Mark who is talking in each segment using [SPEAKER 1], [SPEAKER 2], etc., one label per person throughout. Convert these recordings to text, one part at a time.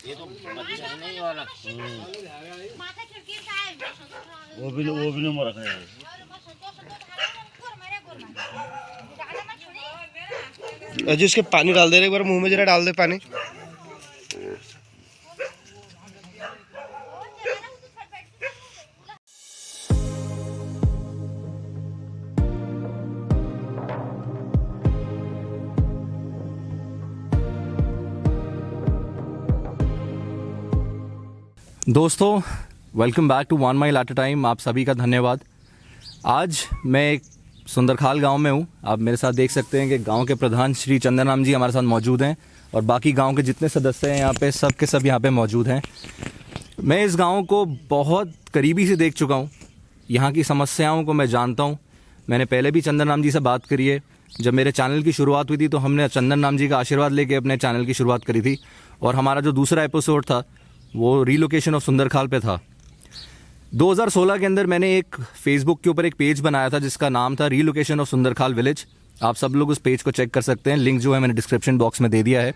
[SPEAKER 1] ये तो बच्चा है नहीं वाला।
[SPEAKER 2] वो भी नंबर रखा है।
[SPEAKER 3] अजी उसके पानी डाल दे रहे, एक बार मुंह में जरा डाल दे पानी।
[SPEAKER 4] दोस्तों, welcome back to one mile at a time. आप सभी का धन्यवाद। आज मैं एक सुंदरखाल गांव में हूं। आप मेरे साथ देख सकते हैं कि गांव के प्रधान श्री चंदन जी हमारे साथ मौजूद हैं और बाकी गांव के जितने सदस्य हैं यहाँ पे सब के सब यहाँ पे मौजूद हैं। मैं इस गांव को बहुत करीबी से देख चुका हूँ। यहाँ की समस्याओं को मैं जानता हूँ। मैंने पहले भी चंदन जी से बात करी है। जब मेरे चैनल की शुरुआत हुई थी तो हमने चंदन जी का आशीर्वाद लेके अपने चैनल की शुरुआत करी थी और हमारा जो दूसरा एपिसोड था वो रीलोकेशन ऑफ सुंदरखाल पे था। 2016 के अंदर मैंने एक फेसबुक के ऊपर एक पेज बनाया था जिसका नाम था रीलोकेशन ऑफ सुंदरखाल विलेज। आप सब लोग उस पेज को चेक कर सकते हैं, लिंक जो है मैंने डिस्क्रिप्शन बॉक्स में दे दिया है।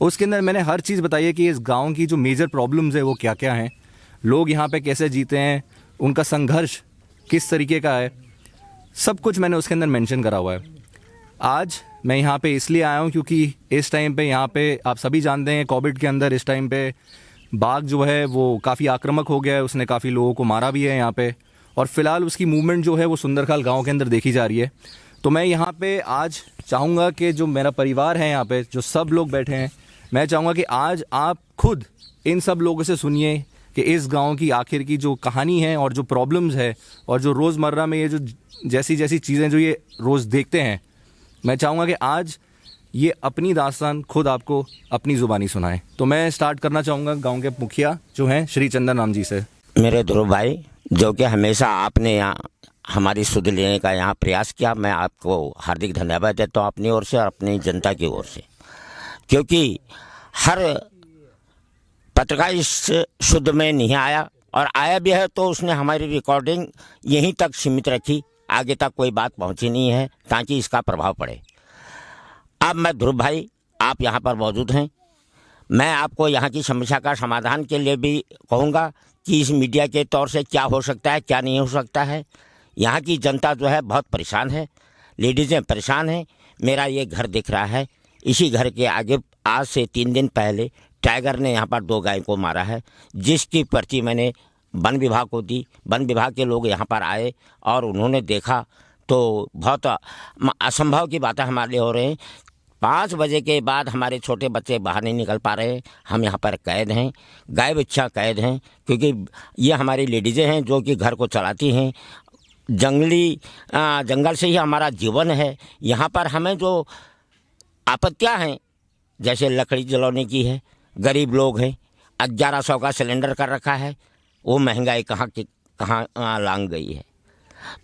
[SPEAKER 4] उसके अंदर मैंने हर चीज़ बताई है कि इस गांव की जो मेजर प्रॉब्लम्स है वो क्या क्या हैं, लोग यहाँ पे कैसे जीते हैं, उनका संघर्ष किस तरीके का है, सब कुछ मैंने उसके अंदर मेंशन करा हुआ है। आज मैं यहाँ पे इसलिए आया हूँ क्योंकि इस टाइम पे यहाँ पे आप सभी जानते हैं कोविड के अंदर इस टाइम पे बाघ जो है वो काफ़ी आक्रामक हो गया है। उसने काफ़ी लोगों को मारा भी है यहाँ पे और फिलहाल उसकी मूवमेंट जो है वो सुंदरखाल गांव के अंदर देखी जा रही है। तो मैं यहाँ पे आज चाहूँगा कि जो मेरा परिवार है यहाँ पे जो सब लोग बैठे हैं, मैं चाहूँगा कि आज आप खुद इन सब लोगों से सुनिए कि इस गाँव की आखिर की जो कहानी है और जो प्रॉब्लम्स है और जो रोज़मर्रा में ये जो जैसी जैसी चीज़ें जो ये रोज़ देखते हैं, मैं चाहूँगा कि आज ये अपनी दास्तान खुद आपको अपनी ज़ुबानी सुनाएं। तो मैं स्टार्ट करना चाहूँगा गांव के मुखिया जो हैं श्री चंदन जी से।
[SPEAKER 1] मेरे ध्रुव भाई, जो कि हमेशा आपने यहाँ हमारी सुध लेने का यहाँ प्रयास किया, मैं आपको हार्दिक धन्यवाद देता हूँ अपनी ओर से और अपनी जनता की ओर से, क्योंकि हर पत्रकार इस शुद्ध में नहीं आया और आया भी है तो उसने हमारी रिकॉर्डिंग यहीं तक सीमित रखी, आगे तक कोई बात पहुँची नहीं है ताकि इसका प्रभाव पड़े। अब मैं ध्रुव भाई, आप यहाँ पर मौजूद हैं, मैं आपको यहाँ की समस्या का समाधान के लिए भी कहूँगा कि इस मीडिया के तौर से क्या हो सकता है क्या नहीं हो सकता है। यहाँ की जनता जो है बहुत परेशान है, लेडीज़ें परेशान हैं। मेरा ये घर दिख रहा है, इसी घर के आगे आज से 3 दिन पहले टाइगर ने यहाँ पर 2 गाय को मारा है, जिसकी पर्ची मैंने वन विभाग को दी। वन विभाग के लोग यहाँ पर आए और उन्होंने देखा तो बहुत असंभव की बातें हमारे लिए हो रही हैं। 5 बजे के बाद हमारे छोटे बच्चे बाहर नहीं निकल पा रहे हैं। हम यहाँ पर कैद हैं, गाय बच्चा कैद हैं, क्योंकि ये हमारी लेडीज़ें हैं जो कि घर को चलाती हैं। जंगल से ही हमारा जीवन है। यहाँ पर हमें जो आपत्तियाँ हैं, जैसे लकड़ी जलाने की है, गरीब लोग हैं, 1100 का सिलेंडर कर रखा है, वो महंगाई कहाँ लांग गई है।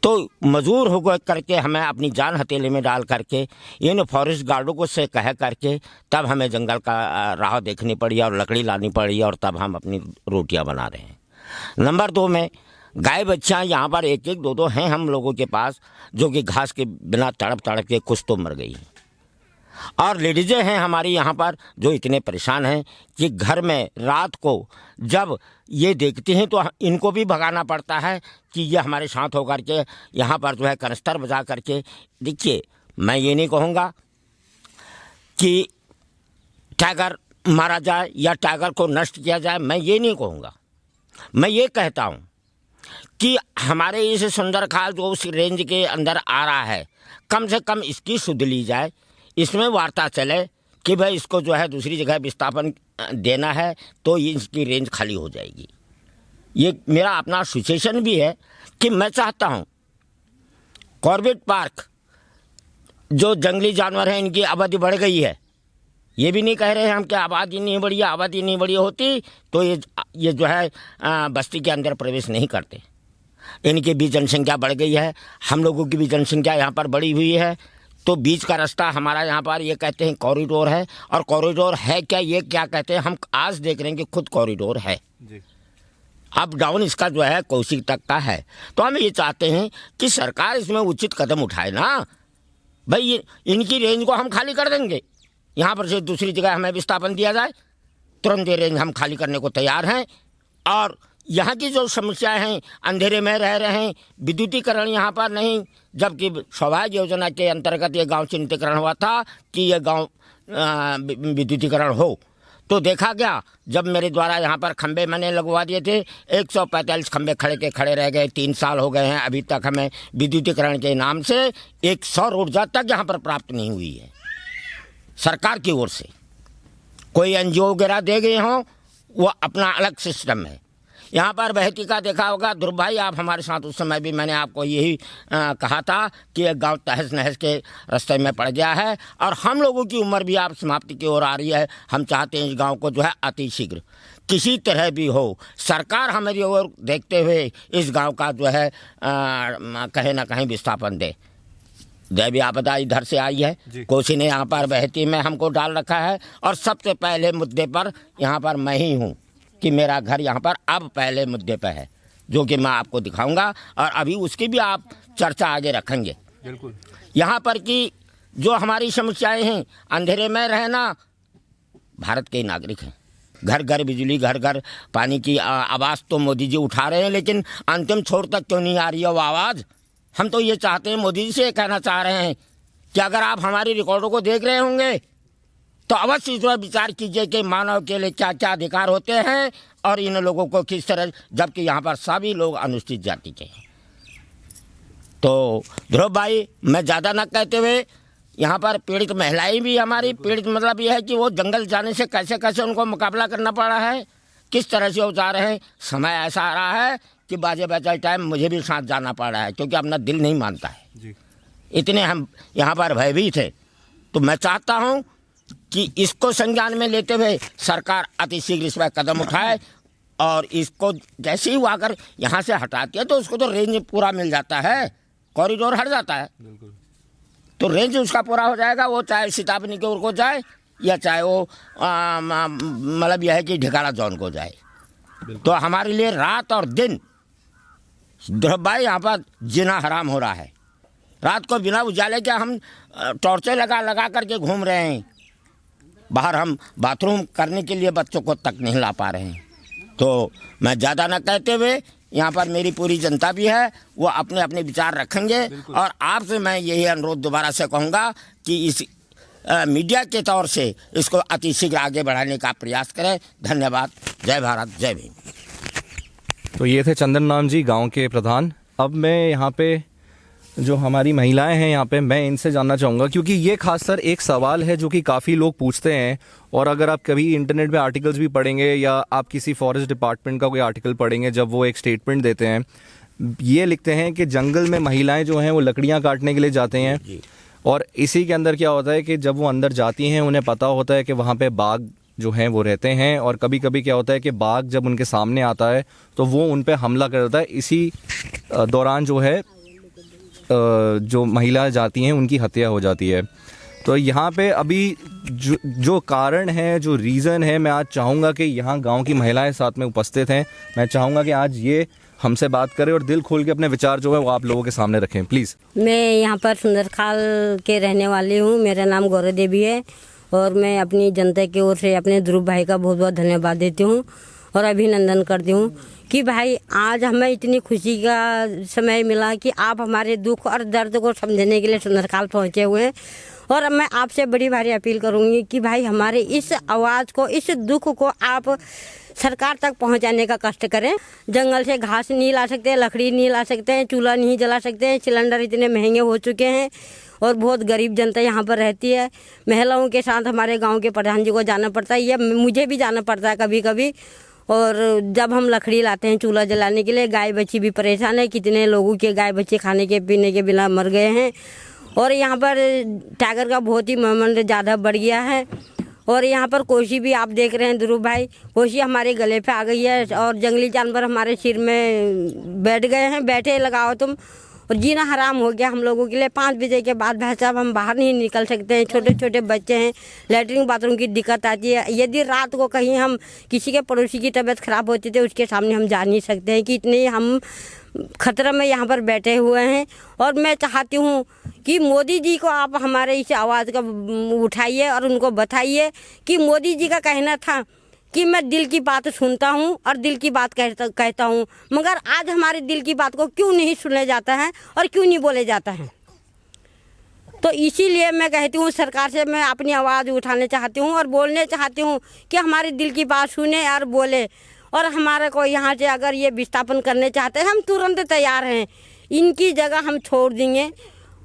[SPEAKER 1] तो मजबूर हो करके हमें अपनी जान हथेली में डाल करके इन फॉरेस्ट गार्डों को से कह करके तब हमें जंगल का राह देखनी पड़ी और लकड़ी लानी पड़ी और तब हम अपनी रोटियां बना रहे हैं। नंबर 2 में गाय बच्चियाँ यहाँ पर 1-1, 2-2 हैं हम लोगों के पास, जो कि घास के बिना तड़प तड़प के कुछ तो मर गई। और लेडीज़ें हैं हमारी यहाँ पर जो इतने परेशान हैं कि घर में रात को जब ये देखती हैं तो इनको भी भगाना पड़ता है कि ये हमारे साथ होकर के यहाँ पर जो है कनस्तर बजा करके। देखिए, मैं ये नहीं कहूँगा कि टाइगर मारा जाए या टाइगर को नष्ट किया जाए, मैं ये नहीं कहूँगा। मैं ये कहता हूँ कि हमारे इस सुंदरखाल जो उस रेंज के अंदर आ रहा है, कम से कम इसकी सुध ली जाए, इसमें वार्ता चले कि भाई इसको जो है दूसरी जगह विस्थापन देना है तो इसकी रेंज खाली हो जाएगी। ये मेरा अपना सिचुएशन भी है कि मैं चाहता हूँ कॉर्बेट पार्क जो जंगली जानवर हैं इनकी आबादी बढ़ गई है। ये भी नहीं कह रहे हैं हम कि आबादी नहीं बढ़ी, आबादी नहीं बढ़ी होती तो ये जो है बस्ती के अंदर प्रवेश नहीं करते। इनकी भी जनसंख्या बढ़ गई है, हम लोगों की भी जनसंख्या यहाँ पर बढ़ी हुई है। तो बीच का रास्ता हमारा यहाँ पर ये कहते हैं कॉरिडोर है, और कॉरिडोर है क्या, ये क्या कहते हैं, हम आज देख रहे हैं कि खुद कॉरिडोर है जी। अप डाउन इसका जो है कौशिक तक का है। तो हम ये चाहते हैं कि सरकार इसमें उचित कदम उठाए ना भाई। इनकी रेंज को हम खाली कर देंगे, यहाँ पर से दूसरी जगह हमें विस्थापन दिया जाए। तुरंत ये रेंज हम खाली करने को तैयार हैं। और यहाँ की जो समस्याएं हैं, अंधेरे में रह रहे हैं, विद्युतीकरण यहाँ पर नहीं, जबकि सौभाग्य योजना के अंतर्गत ये गांव चिन्हितीकरण हुआ था कि ये गांव विद्युतीकरण हो। तो देखा गया, जब मेरे द्वारा यहाँ पर खंबे मैंने लगवा दिए थे, 145 खंबे खड़े रह गए। 3 साल हो गए हैं, अभी तक हमें विद्युतीकरण के नाम से 100 ऊर्जा तक यहाँ पर प्राप्त नहीं हुई है सरकार की ओर से। कोई NGO वगैरह दे गए हों, वो अपना अलग सिस्टम है। यहाँ पर बहती का देखा होगा, ध्रुव भाई आप हमारे साथ उस समय भी मैंने आपको यही कहा था कि एक गांव तहस नहस के रास्ते में पड़ गया है और हम लोगों की उम्र भी आप समाप्ति की ओर आ रही है। हम चाहते हैं इस गांव को जो है अति शीघ्र किसी तरह भी हो, सरकार हमारी ओर देखते हुए इस गांव का जो है कहीं ना कहीं विस्थापन दे। दैवीय आपदा इधर से आई है, कोसी ने यहाँ पर बहती में हमको डाल रखा है। और सबसे पहले मुद्दे पर यहाँ पर मैं ही हूँ कि मेरा घर यहाँ पर अब पहले मुद्दे पर है, जो कि मैं आपको दिखाऊंगा और अभी उसकी भी आप चर्चा आगे रखेंगे।
[SPEAKER 4] बिल्कुल।
[SPEAKER 1] यहाँ पर कि जो हमारी समस्याएं हैं, अंधेरे में रहना, भारत के नागरिक हैं, घर घर बिजली, घर घर पानी की आवाज़ तो मोदी जी उठा रहे हैं, लेकिन अंतिम छोर तक क्यों नहीं आ रही है वो आवाज़। हम तो ये चाहते हैं, मोदी जी से ये कहना चाह रहे हैं कि अगर आप हमारी रिकॉर्डों को देख रहे होंगे तो अवश्य इस पर विचार कीजिए कि मानव के लिए क्या क्या अधिकार होते हैं और इन लोगों को किस तरह, जबकि यहाँ पर सभी लोग अनुसूचित जाति के हैं। तो ध्रुव भाई, मैं ज़्यादा न कहते हुए, यहाँ पर पीड़ित महिलाएं भी हमारी, पीड़ित मतलब यह है कि वो जंगल जाने से कैसे कैसे उनको मुकाबला करना पड़ा है, किस तरह से वो जा रहे हैं। समय ऐसा आ रहा है कि बाजे बचाए टाइम मुझे भी साथ जाना पड़ रहा है, क्योंकि अपना दिल नहीं मानता है जी। इतने हम यहाँ पर भयभीत थे। तो मैं चाहता हूँ कि इसको संज्ञान में लेते हुए सरकार अतिशीघ्र इस पर कदम उठाए और इसको जैसे ही वो अगर यहाँ से हटाती है तो उसको तो रेंज पूरा मिल जाता है, कॉरिडोर हट जाता है।
[SPEAKER 4] बिल्कुल।
[SPEAKER 1] तो रेंज उसका पूरा हो जाएगा, वो चाहे सीतापनी की ओर को जाए या चाहे वो मतलब यह है कि ढिकाड़ा जोन को जाए। तो हमारे लिए रात और दिन ध्रुव भाई यहाँ पर जीना हराम हो रहा है। रात को बिना उजाले के हम टॉर्चें लगा करके घूम रहे हैं, बाहर हम बाथरूम करने के लिए बच्चों को तक नहीं ला पा रहे हैं। तो मैं ज़्यादा न कहते हुए, यहाँ पर मेरी पूरी जनता भी है, वो अपने अपने विचार रखेंगे। और आपसे मैं यही अनुरोध दोबारा से कहूँगा कि इस मीडिया के तौर से इसको अतिशीघ्र आगे बढ़ाने का प्रयास करें। धन्यवाद। जय भारत, जय भीम।
[SPEAKER 4] तो ये थे चंदन नाम जी, गांव के प्रधान। अब मैं यहाँ पे जो हमारी महिलाएं हैं यहाँ पे, मैं इनसे जानना चाहूँगा, क्योंकि ये खासकर एक सवाल है जो कि काफ़ी लोग पूछते हैं। और अगर आप कभी इंटरनेट पे आर्टिकल्स भी पढ़ेंगे या आप किसी फॉरेस्ट डिपार्टमेंट का कोई आर्टिकल पढ़ेंगे, जब वो एक स्टेटमेंट देते हैं, ये लिखते हैं कि जंगल में महिलाएं जो हैं वो लकड़ियाँ काटने के लिए जाते हैं। और इसी के अंदर क्या होता है कि जब वो अंदर जाती हैं, उन्हें पता होता है कि वहाँ पर बाघ जो हैं वो रहते हैं। और कभी कभी क्या होता है कि बाघ जब उनके सामने आता है तो वो उन पर हमला कर देता है। इसी दौरान जो है जो महिला जाती हैं उनकी हत्या हो जाती है। तो यहाँ पे अभी जो कारण है, जो रीज़न है, मैं आज चाहूँगा कि यहाँ गांव की महिलाएं साथ में उपस्थित हैं। मैं चाहूँगा कि आज ये हमसे बात करें और दिल खोल के अपने विचार जो है वो आप लोगों के सामने रखें, प्लीज़।
[SPEAKER 5] मैं यहाँ पर सुंदरखाल के रहने वाली हूँ। मेरा नाम गौरव देवी है और मैं अपनी जनता की ओर से अपने ध्रुव भाई का बहुत बहुत धन्यवाद देती हूँ और अभिनंदन करती हूँ कि भाई आज हमें इतनी खुशी का समय मिला कि आप हमारे दुख और दर्द को समझने के लिए सुंदरखाल पहुँचे हुए हैं। और मैं आपसे बड़ी भारी अपील करूँगी कि भाई हमारे इस आवाज़ को, इस दुख को आप सरकार तक पहुंचाने का कष्ट करें। जंगल से घास नहीं ला सकते, लकड़ी नहीं ला सकते हैं, चूल्हा नहीं जला सकते हैं, सिलेंडर इतने महंगे हो चुके हैं और बहुत गरीब जनता यहाँ पर रहती है। महिलाओं के साथ हमारे गांव के प्रधान जी को जाना पड़ता है, या मुझे भी जाना पड़ता है कभी कभी। और जब हम लकड़ी लाते हैं चूल्हा जलाने के लिए, गाय बच्ची भी परेशान है। कितने लोगों के गाय बच्चे खाने के पीने के बिना मर गए हैं। और यहाँ पर टाइगर का बहुत ही महमंड ज़्यादा बढ़ गया है। और यहाँ पर कोशी भी आप देख रहे हैं ध्रुव भाई, कोशी हमारे गले पे आ गई है और जंगली जानवर हमारे सिर में बैठ गए हैं। बैठे लगाओ तुम, और जीना हराम हो गया हम लोगों के लिए। 5 बजे के बाद भाई साहब हम बाहर नहीं निकल सकते हैं। छोटे छोटे बच्चे हैं, लैट्रिन बाथरूम की दिक्कत आती है। यदि रात को कहीं हम किसी के पड़ोसी की तबीयत ख़राब होती है, उसके सामने हम जा नहीं सकते हैं कि इतने हम खतरे में यहाँ पर बैठे हुए हैं। और मैं चाहती हूँ कि मोदी जी को आप हमारे इस आवाज़ का उठाइए और उनको बताइए कि मोदी जी का कहना था कि मैं दिल की बात सुनता हूँ और दिल की बात कहता हूँ, मगर आज हमारे दिल की बात को क्यों नहीं सुना जाता है और क्यों नहीं बोले जाता है। तो इसीलिए मैं कहती हूँ सरकार से मैं अपनी आवाज़ उठाने चाहती हूँ और बोलने चाहती हूँ कि हमारे दिल की बात सुने और बोले, और हमारे को यहाँ से अगर ये विस्थापन करने चाहते हैं हम तुरंत तैयार हैं। इनकी जगह हम छोड़ देंगे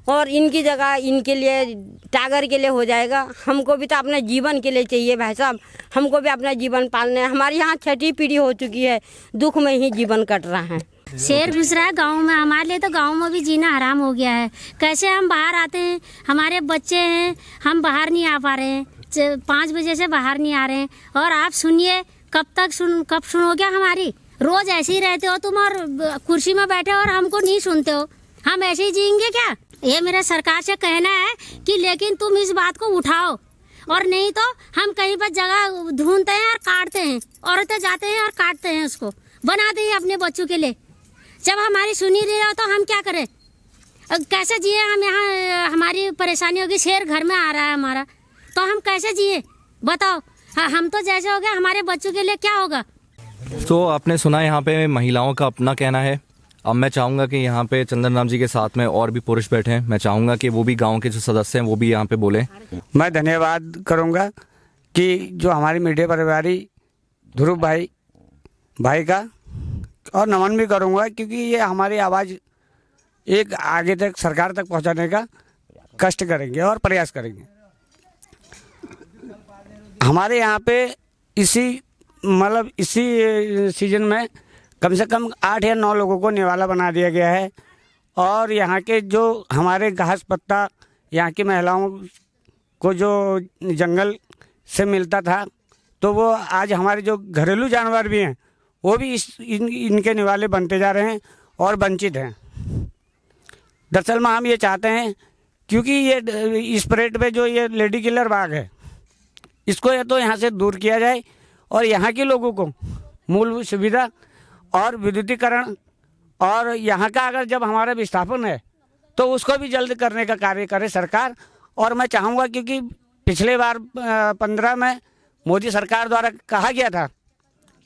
[SPEAKER 5] और इनकी जगह इनके लिए टाइगर के लिए हो जाएगा। हमको भी तो अपने जीवन के लिए चाहिए भाई साहब, हमको भी अपना जीवन पालना है। हमारी यहाँ 6ठी पीढ़ी हो चुकी है, दुख में ही जीवन कट रहा है।
[SPEAKER 6] शेर घुस रहा है गाँव में, हमारे लिए तो गाँव में भी जीना हराम हो गया है। कैसे हम बाहर आते हैं, हमारे बच्चे हैं, हम बाहर नहीं आ पा रहे हैं, 5 बजे से बाहर नहीं आ रहे हैं। और आप सुनिए कब सुनोगे हमारी? रोज़ ऐसे ही रहते हो तुम और कुर्सी में बैठे और हमको नहीं सुनते हो। हम ऐसे ही जिएंगे क्या? ये मेरा सरकार से कहना है कि लेकिन तुम इस बात को उठाओ, और नहीं तो हम कहीं पर जगह ढूंढते हैं और काटते हैं। औरतें जाते हैं और काटते हैं, उसको बनाते हैं अपने बच्चों के लिए। जब हमारी सुनी रही हो तो हम क्या करें? कैसे जिए हम यहाँ? हमारी परेशानी होगी, शेर घर में आ रहा है हमारा, तो हम कैसे जिए बताओ? हाँ, हम तो जैसे हो गए, हमारे बच्चों के लिए क्या होगा?
[SPEAKER 4] तो आपने सुना यहाँ पे महिलाओं का अपना कहना है। अब मैं चाहूँगा कि यहाँ पे चंदन राम जी के साथ में और भी पुरुष बैठे हैं, मैं चाहूँगा कि वो भी गांव के जो सदस्य हैं वो भी यहाँ पे बोलें।
[SPEAKER 7] मैं धन्यवाद करूँगा कि जो हमारे मीडिया परिवारी ध्रुव भाई का, और नमन भी करूँगा क्योंकि ये हमारी आवाज़ एक आगे तक सरकार तक पहुँचाने का कष्ट करेंगे और प्रयास करेंगे। हमारे यहाँ पे इसी सीजन में कम से कम 8 या 9 लोगों को निवाला बना दिया गया है। और यहाँ के जो हमारे घास पत्ता यहाँ की महिलाओं को जो जंगल से मिलता था, तो वो आज हमारे जो घरेलू जानवर भी हैं वो भी इनके निवाले बनते जा रहे हैं और वंचित हैं। दरअसल में हम ये चाहते हैं, क्योंकि ये इस परेड पे जो ये लेडी किलर बाघ है, इसको या तो यहाँ से दूर किया जाए और यहाँ के लोगों को मूलभूत सुविधा और विद्युतीकरण, और यहाँ का अगर जब हमारा विस्थापन है तो उसको भी जल्द करने का कार्य करे सरकार। और मैं चाहूँगा, क्योंकि पिछले बार 15 में मोदी सरकार द्वारा कहा गया था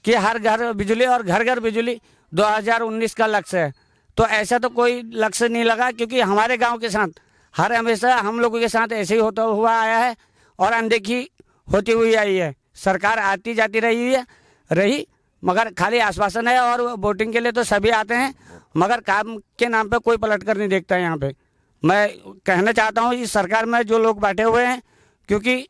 [SPEAKER 7] कि हर घर बिजली और घर घर बिजली 2019 का लक्ष्य है, तो ऐसा तो कोई लक्ष्य नहीं लगा, क्योंकि हमारे गांव के साथ हर हमेशा हम लोगों के साथ ऐसे ही होता हुआ आया है और अनदेखी होती हुई आई है। सरकार आती जाती रही मगर खाली आश्वासन है, और वोटिंग के लिए तो सभी आते हैं मगर काम के नाम पे कोई पलट कर नहीं देखता है। यहाँ पे मैं कहना चाहता हूँ इस सरकार में जो लोग बैठे हुए हैं, क्योंकि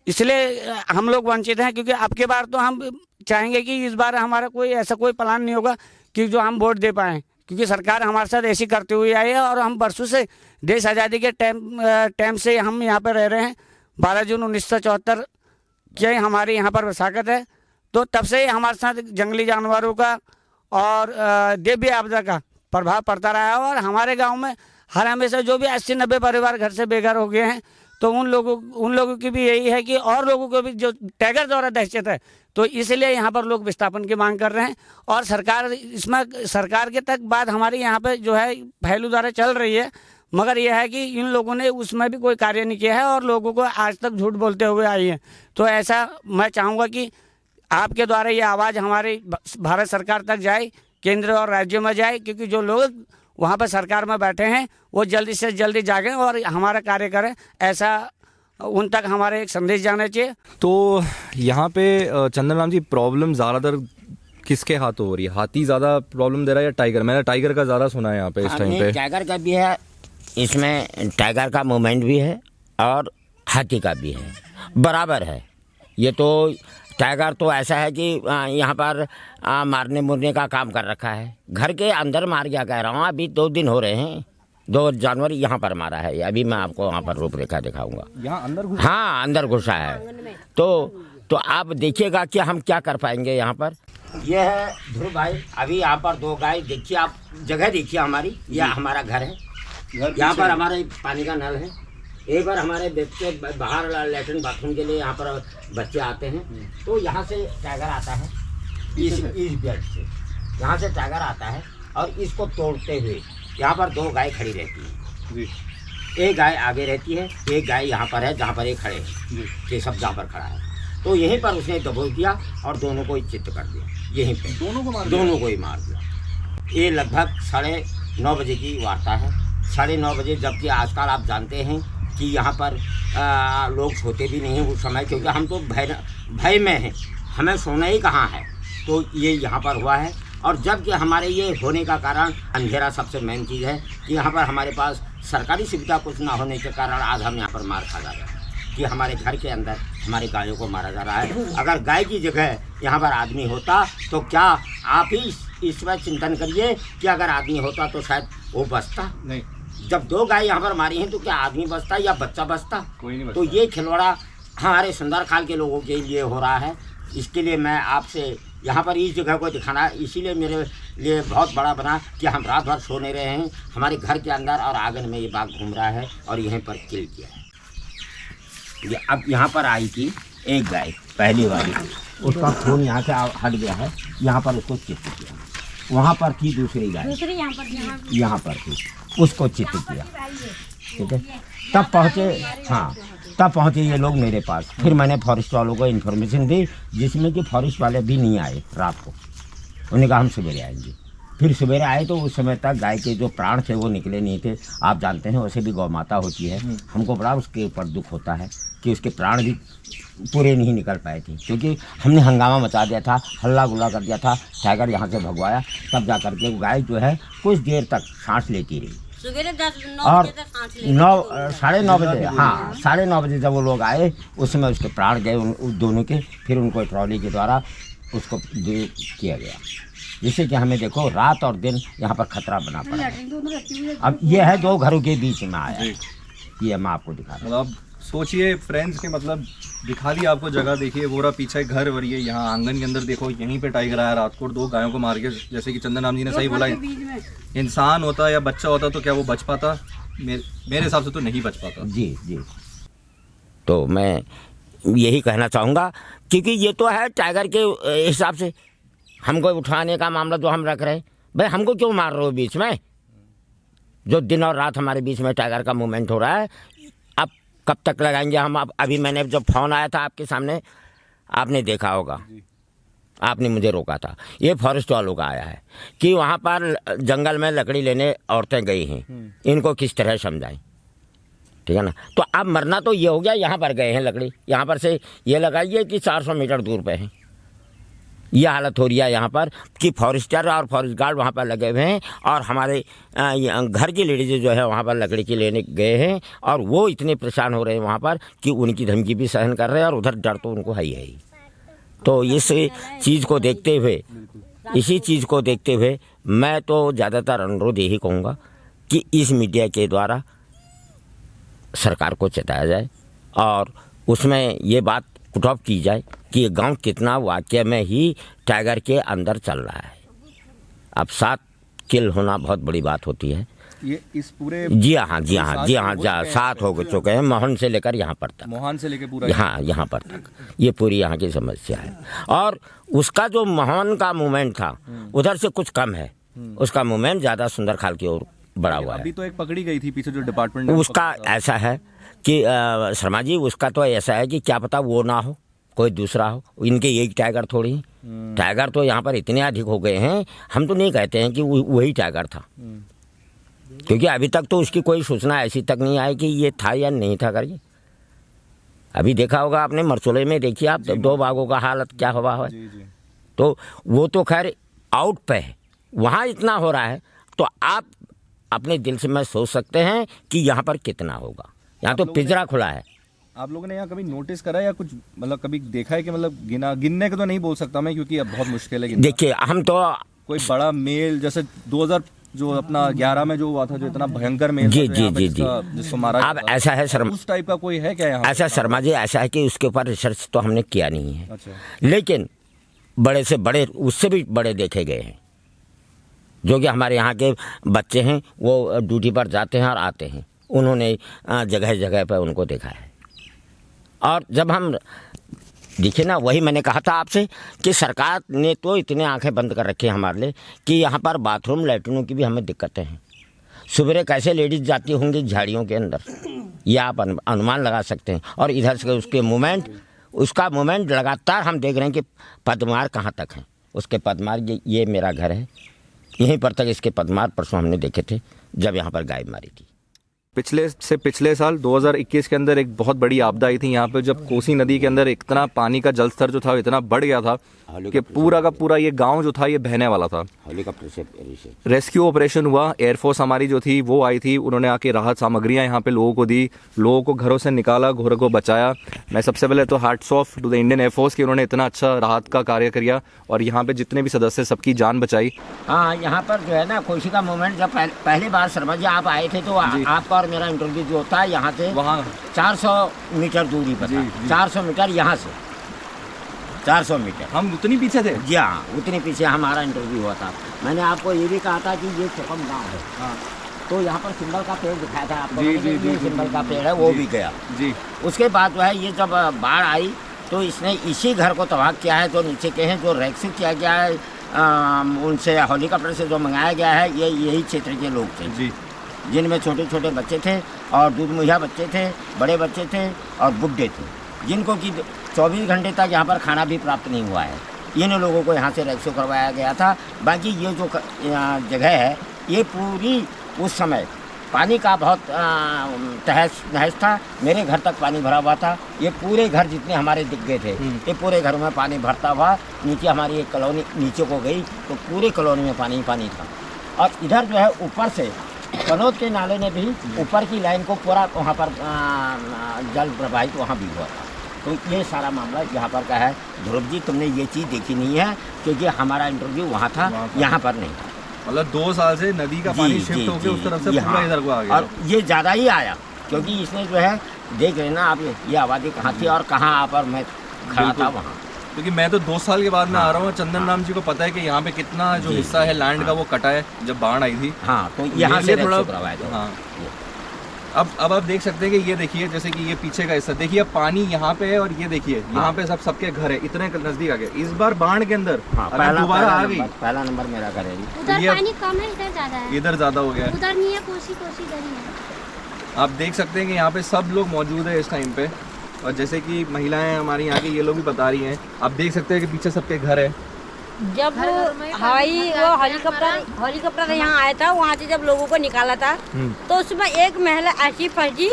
[SPEAKER 7] इसलिए हम लोग वंचित हैं, क्योंकि अब के बार तो हम चाहेंगे कि इस बार हमारा कोई ऐसा कोई प्लान नहीं होगा कि जो हम वोट दे पाएँ, क्योंकि सरकार हमारे साथ ऐसी करती हुई आई है। और हम बरसों से देश आज़ादी के टाइम से हम यहाँ पर रह रहे हैं। 12 जून 1974 की हमारी यहाँ पर वसाकत है, तो तब से हमारे साथ जंगली जानवरों का और देवी आपदा का प्रभाव पड़ता रहा है। और हमारे गांव में हर हमेशा जो भी 80-90 परिवार घर से बेघर हो गए हैं, तो उन लोगों की भी यही है कि और लोगों को भी जो टाइगर द्वारा दहशत है, तो इसलिए यहाँ पर लोग विस्थापन की मांग कर रहे हैं। और सरकार के तक बात हमारी यहाँ पे जो है फैलू द्वारा चल रही है, मगर यह है कि इन लोगों ने उसमें भी कोई कार्य नहीं किया है और लोगों को आज तक झूठ बोलते हुए आई है। तो ऐसा मैं चाहूँगा कि आपके द्वारा ये आवाज़ हमारी भारत सरकार तक जाए, केंद्र और राज्यों में जाए, क्योंकि जो लोग वहाँ पर सरकार में बैठे हैं वो जल्दी से जल्दी जागें और हमारा कार्य करें। ऐसा उन तक हमारे एक संदेश जाना चाहिए।
[SPEAKER 4] तो यहाँ पे चंदन राम जी, प्रॉब्लम ज़्यादातर किसके हाथों हो रही है? हाथी ज़्यादा प्रॉब्लम दे रहा है या टाइगर? मैंने टाइगर का ज़्यादा सुना है यहाँ पे इस टाइम पे।
[SPEAKER 1] टाइगर का भी है, इसमें टाइगर का मूवमेंट भी है और हाथी का भी है, बराबर है। ये तो टाइगर तो ऐसा है कि यहाँ पर मारने मुरने का काम कर रखा है, घर के अंदर मार गया कह रहा हूँ। अभी 2 दिन हो रहे हैं, 2 जानवर यहाँ पर मारा है। अभी मैं आपको वहाँ पर रूपरेखा दिखाऊंगा।
[SPEAKER 4] यहाँ अंदर
[SPEAKER 1] हाँ, अंदर घुसा है। तो आप देखिएगा कि हम क्या कर पाएंगे यहाँ पर। ये है ध्रुव भाई, अभी यहाँ पर 2 गाय देखिए, आप जगह देखिए हमारी, यह हमारा घर है। यहाँ पर हमारे पानी का नल है। एक बार हमारे बच्चे बाहर लैट्रिन बाथरूम के लिए यहाँ पर बच्चे आते हैं, तो यहाँ से टाइगर आता है, इस बेल्ट से यहाँ से टाइगर आता है और इसको तोड़ते हुए यहाँ पर 2 गाय खड़ी रहती है। एक गाय आगे रहती है, एक गाय यहाँ पर है जहाँ पर ये खड़े हैं, ये सब जहाँ पर खड़ा है। तो यहीं पर उसने दबोच दिया और दोनों को ही चित्त कर दिया, यहीं पे दोनों को ही मार दिया। ये लगभग 9:30 बजे की वार्ता है। 9:30 बजे, जबकि आजकल आप जानते हैं कि यहाँ पर लोग सोते भी नहीं हैं उस समय, क्योंकि हम तो भय में हैं, हमें सोना ही कहाँ है। तो ये यहाँ पर हुआ है। और जबकि हमारे ये होने का कारण अंधेरा सबसे मेन चीज़ है कि यहाँ पर हमारे पास सरकारी सुविधा कुछ ना होने के कारण आज हम यहाँ पर मार खा जा रहे हैं कि हमारे घर के अंदर हमारे गायों को मारा जा रहा है। अगर गाय की जगह यहाँ पर आदमी होता तो क्या आप ही इस पर चिंतन करिए कि अगर आदमी होता तो शायद वो बचता नहीं। जब 2 गाय यहाँ पर मारी हैं तो क्या आदमी बचता या बच्चा बचता? कोई नहीं बचता। तो ये खिलवाड़ा हमारे सुंदरखाल के लोगों के लिए हो रहा है। इसके लिए मैं आपसे यहाँ पर इस जगह को दिखाना इसीलिए मेरे लिए बहुत बड़ा बना कि हम रात भर सो नहीं रहे हैं। हमारे घर के अंदर और आंगन में ये बाघ घूम रहा है और यहीं पर किल किया है। ये अब यहाँ पर आई थी एक गाय पहली वाली, उसका खून यहाँ से हट गया है, यहाँ पर उसको चित्त किया। वहाँ पर थी दूसरी गाय, यहाँ पर थी, उसको चित्त किया। ठीक है, तब पहुँचे, हाँ तब पहुँचे ये लोग मेरे पास। फिर मैंने फॉरेस्ट वालों को इन्फॉर्मेशन दी, जिसमें कि फॉरेस्ट वाले भी नहीं आए रात को। उन्होंने कहा हम सवेरे आएंगे। फिर सवेरे आए तो उस समय तक गाय के जो प्राण थे वो निकले नहीं थे। आप जानते हैं वैसे भी गौ माता होती है, हमको बड़ा उसके ऊपर दुख होता है कि उसके प्राण भी पूरे नहीं निकल पाए थे, क्योंकि हमने हंगामा मचा दिया था, हल्ला गुल्ला कर दिया था, टाइगर यहाँ से भगवाया, तब जा कर के गाय जो है कुछ देर तक सांस लेती रही। और 9:30 बजे, हाँ 9:30 बजे जब वो लोग आए उस समय उसके प्राण गए उन दोनों के। फिर उनको ट्रॉली के द्वारा उसको किया गया, जिससे कि हमें देखो रात और दिन यहाँ पर खतरा बना पड़ा है। अब ये है 2 घरों के बीच में आया, ये मैं आपको दिखा रहा हूँ।
[SPEAKER 4] मतलब सोचिए फ्रेंड्स के मतलब दिखा दी आपको जगह, देखिए पूरा पीछे घर और ये यहाँ आंगन के अंदर देखो, यहीं पे टाइगर आया रात को 2 गायों को मार के। जैसे कि चंदन राम जी ने सही बोला, इंसान होता या बच्चा होता तो क्या वो बच पाता? मेरे हिसाब से तो नहीं बच पाता।
[SPEAKER 1] जी जी, तो मैं यही कहना चाहूँगा, क्योंकि ये तो है टाइगर के हिसाब से हमको उठाने का मामला जो हम रख रहे हैं। भाई हमको क्यों मार रहे हो बीच में? जो दिन और रात हमारे बीच में टाइगर का मूवमेंट हो रहा है, अब कब तक लगाएंगे हम? अभी मैंने जब फ़ोन आया था आपके सामने, आपने देखा होगा, आपने मुझे रोका था। ये फॉरेस्ट वालों का आया है कि वहाँ पर जंगल में लकड़ी लेने औरतें गई हैं, इनको किस तरह समझाएं? ठीक है ना। तो अब मरना तो ये हो गया, यहाँ पर गए हैं लकड़ी, यहाँ पर से ये लगाइए कि 400 मीटर दूर पे हैं। ये हालत हो रही है यहाँ पर कि फॉरेस्टर और फॉरेस्ट गार्ड वहाँ पर लगे हुए हैं और हमारे घर की लेडीज़ जो है वहाँ पर लकड़ी की लेने गए हैं और वो इतने परेशान हो रहे हैं वहाँ पर कि उनकी धमकी भी सहन कर रहे हैं और उधर डर तो उनको है ही। तो इस चीज़ को देखते हुए, इसी चीज़ को देखते हुए मैं तो ज़्यादातर अनुरोध यही कहूँगा कि इस मीडिया के द्वारा सरकार को चेताया जाए और उसमें ये बात पुट ऑफ की जाए कि ये गांव कितना वाकई में ही टाइगर के अंदर चल रहा है। अब 7 किल होना बहुत बड़ी बात होती है।
[SPEAKER 4] ये इस पूरे
[SPEAKER 1] जी हाँ 7 हो चुके हैं, मोहन से लेकर यहाँ पर तक,
[SPEAKER 4] मोहन से लेकर पूरा
[SPEAKER 1] यहाँ पर तक ये पूरी यहाँ की समस्या है। और उसका जो मोहन का मूवमेंट था उधर से कुछ कम है, उसका मूवमेंट ज़्यादा सुंदरखाल की ओर बढ़ा हुआ है।
[SPEAKER 4] अभी तो एक पकड़ी गई थी पीछे जो डिपार्टमेंट ने,
[SPEAKER 1] उसका ऐसा है कि शर्मा जी, उसका तो ऐसा है कि क्या पता वो ना हो, कोई दूसरा हो। इनके एक टाइगर थोड़ी, टाइगर तो यहाँ पर इतने अधिक हो गए हैं, हम तो नहीं कहते हैं कि वही टाइगर था, क्योंकि अभी तक तो उसकी कोई सूचना ऐसी तक नहीं आई कि ये था या नहीं था करके। अभी देखा होगा आपने मरचोले में, देखिए आप 2 बाघों का हालत क्या हुआ है। तो वो तो खैर आउट पे है, वहाँ इतना हो रहा है तो आप अपने दिल से मैं सोच सकते हैं कि यहाँ पर कितना होगा। यहाँ तो पिंजरा खुला है।
[SPEAKER 4] आप लोगों ने यहाँ कभी नोटिस करा या कुछ मतलब कभी देखा है कि मतलब गिनने का तो नहीं बोल सकता मैं, क्योंकि अब बहुत मुश्किल है।
[SPEAKER 1] देखिए हम तो
[SPEAKER 4] कोई बड़ा मेल जैसे 2000 जो अपना 11 में जो हुआ था, जो इतना भयंकर मेल
[SPEAKER 1] जी
[SPEAKER 4] जिसको मारा,
[SPEAKER 1] अब ऐसा है शर्मा,
[SPEAKER 4] उस टाइप का कोई है क्या यहाँ?
[SPEAKER 1] ऐसा शर्मा जी, ऐसा है कि उसके ऊपर रिसर्च तो हमने किया नहीं है।
[SPEAKER 4] अच्छा।
[SPEAKER 1] लेकिन बड़े से बड़े, उससे भी बड़े देखे गए हैं, जो कि हमारे यहाँ के बच्चे हैं, वो ड्यूटी पर जाते हैं और आते हैं, उन्होंने जगह जगह पर उनको देखा है। और जब हम देखिए ना, वही मैंने कहा था आपसे कि सरकार ने तो इतने आंखें बंद कर रखी है हमारे लिए कि यहाँ पर बाथरूम लैट्रिनों की भी हमें दिक्कतें हैं। सुबह कैसे लेडीज़ जाती होंगी झाड़ियों के अंदर, ये आप अनुमान लगा सकते हैं। और इधर से उसके मूवमेंट उसका मूवमेंट लगातार हम देख रहे हैं कि पदमार कहाँ तक है। उसके पदमार ये मेरा घर है, यहीं पर तक इसके पदमार परसों हमने देखे थे जब यहाँ पर गाय मारी थी।
[SPEAKER 4] पिछले साल 2021 के अंदर एक बहुत बड़ी आपदा आई थी यहाँ पे, जब कोसी नदी के अंदर इतना पानी का जल स्तर जो था इतना बढ़ गया था कि पूरा का पूरा ये गांव जो था ये बहने वाला था।
[SPEAKER 1] हेलीकॉप्टर से
[SPEAKER 4] रेस्क्यू ऑपरेशन हुआ, एयरफोर्स हमारी जो थी वो आई थी, उन्होंने आके राहत सामग्रियां यहाँ पे लोगों को दी, लोगों को घरों से निकाला, घरों को बचाया। मैं सबसे पहले तो hats off to the Indian Air Force कि उन्होंने इतना अच्छा राहत का कार्य किया और यहाँ पे जितने भी सदस्य सबकी जान बचाई।
[SPEAKER 1] हाँ, यहाँ पर जो है ना कोसी का मूवमेंट जब पहली बार शर्मा जी आप आए थे तो आपका और मेरा इंटरव्यू जो होता है यहाँ से
[SPEAKER 4] वहाँ
[SPEAKER 1] 400 मीटर दूरी पर था। 400 मीटर यहाँ से 400 मीटर
[SPEAKER 4] हम उतनी पीछे थे।
[SPEAKER 1] जी हाँ, उतने पीछे हमारा इंटरव्यू हुआ था। मैंने आपको ये भी कहा था कि ये चुकम गाँव है।
[SPEAKER 4] हाँ।
[SPEAKER 1] तो यहाँ पर सिंबल का पेड़ दिखाया था आपको,
[SPEAKER 4] जी, जी, जी,
[SPEAKER 1] सिंबल का पेड़ है वो भी गया
[SPEAKER 4] जी।
[SPEAKER 1] उसके बाद जो है ये जब बाढ़ आई तो इसने इसी घर को तबाह किया है। जो नीचे के हैं जो रेस्क्यू किया गया है उनसे हेलीकॉप्टर से जो मंगाया गया है, ये यही क्षेत्र के लोग थे
[SPEAKER 4] जी,
[SPEAKER 1] जिनमें छोटे छोटे बच्चे थे और दूध मुहैया बच्चे थे, बड़े बच्चे थे और बुढ़े थे, जिनको कि 24 घंटे तक यहाँ पर खाना भी प्राप्त नहीं हुआ है। इन लोगों को यहाँ से रेस्क्यू करवाया गया था। बाकी ये जो जगह है ये पूरी उस समय पानी का बहुत तहस नहस था। मेरे घर तक पानी भरा हुआ था। ये पूरे घर जितने हमारे दिख गए थे ये पूरे घरों में पानी भरता हुआ नीचे हमारी एक कॉलोनी नीचे को गई तो पूरी कॉलोनी में पानी पानी था। और इधर जो है ऊपर से कनौद के नाले ने भी ऊपर की लाइन को पूरा वहाँ पर जल प्रवाहित वहाँ भी हुआ था। तो ये सारा मामला यहाँ पर का है। ध्रुव जी तुमने ये चीज़ देखी नहीं है क्योंकि हमारा इंटरव्यू वहाँ था, यहाँ पर नहीं था।
[SPEAKER 4] मतलब 2 साल से नदी का पानी शिफ्ट होकर उस तरफ से पूरा इधर को आ गया
[SPEAKER 1] और ये ज़्यादा ही आया क्योंकि इसने जो है देख रहे ना आप ये आबादी कहाँ थी और कहाँ पर मैं खड़ा था वहाँ।
[SPEAKER 4] क्योंकि मैं तो 2 साल के बाद में आ रहा हूँ। चंदन राम जी को पता है कि यहाँ पे कितना जो हिस्सा है लैंड का वो कटा है जब बाढ़ आई थी।
[SPEAKER 1] हाँ, तो यहाँ से
[SPEAKER 4] थोड़ा
[SPEAKER 1] करवाया।
[SPEAKER 4] हाँ, अब आप देख सकते हैं कि ये देखिए जैसे कि ये पीछे का हिस्सा देखिए, अब पानी यहाँ पे है और ये देखिए यहाँ पे सबके घर है, इतने नजदीक आ गए। इस बार बाढ़ के अंदर दोबारा आ गई।
[SPEAKER 1] पहला नंबर मेरा घर है।
[SPEAKER 6] उधर पानी कम है, इधर ज्यादा है।
[SPEAKER 4] इधर ज्यादा हो गया है,
[SPEAKER 6] उधर नहीं है, कोसी कोसी इधर ही है।
[SPEAKER 4] आप देख सकते हैं कि यहाँ पे सब लोग मौजूद है इस टाइम पे। और जैसे कि महिलाएं हमारी यहाँ की ये लोग भी बता रही हैं, आप देख सकते हैं कि पीछे सबके घर है।
[SPEAKER 5] जब हेलीकॉप्टर यहाँ आया था वहाँ से जब लोगों को निकाला था तो उसमें एक महिला ऐसी फंसी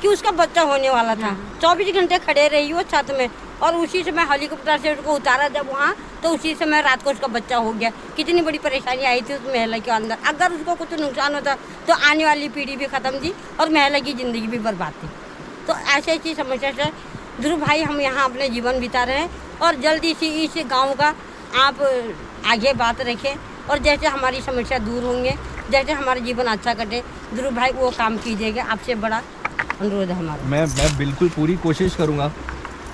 [SPEAKER 5] कि उसका बच्चा होने वाला था। 24 घंटे खड़े रही वो छत में और उसी समय हेलीकॉप्टर से उसको उतारा जब वहाँ तो उसी समय रात को उसका बच्चा हो गया। कितनी बड़ी परेशानी आई थी उस महिला के अंदर। अगर उसको कुछ नुकसान होता तो आने वाली पीढ़ी भी ख़त्म थी और महिला की ज़िंदगी भी बर्बाद थी। तो ऐसी समस्या से ध्रुव भाई हम यहाँ अपने जीवन बिता रहे हैं और जल्दी से इस गाँव का आप आगे बात रखें और जैसे हमारी समस्या दूर होंगे, जैसे हमारा जीवन अच्छा कटे, ध्रुव भाई वो काम कीजिएगा। आपसे बड़ा अनुरोध है हमारा।
[SPEAKER 4] मैं बिल्कुल पूरी कोशिश करूँगा।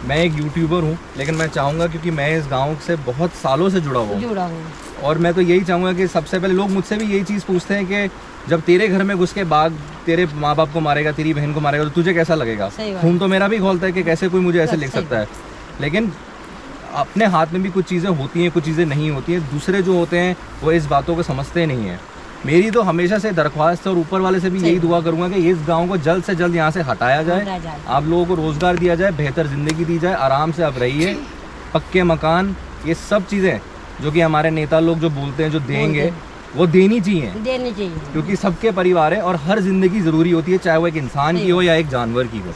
[SPEAKER 4] मैं एक यूट्यूबर हूँ लेकिन मैं चाहूँगा क्योंकि मैं इस गांव से बहुत सालों से जुड़ा हुआ हूँ और मैं तो यही चाहूँगा कि सबसे पहले लोग मुझसे भी यही चीज़ पूछते हैं कि जब तेरे घर में घुस के बाघ तेरे माँ बाप को मारेगा, तेरी बहन को मारेगा तो तुझे कैसा लगेगा। खून तो मेरा भी खौलता है कि कैसे कोई मुझे ऐसे लिख सकता है। लेकिन अपने हाथ में भी कुछ चीज़ें होती हैं, कुछ चीज़ें नहीं होती हैं। दूसरे जो होते हैं वो इस बातों को समझते नहीं हैं। मेरी तो हमेशा से दरख्वास्त है और ऊपर वाले से भी यही दुआ करूंगा कि इस गांव को जल्द से जल्द यहाँ से हटाया जाए, आप लोगों को रोजगार दिया जाए, बेहतर ज़िंदगी दी जाए, आराम से आप रहिए, पक्के मकान, ये सब चीज़ें जो कि हमारे नेता लोग जो बोलते हैं जो देंगे वो देनी चाहिए क्योंकि सबके परिवार है और हर जिंदगी ज़रूरी होती है, चाहे वो एक इंसान की हो या एक जानवर की हो।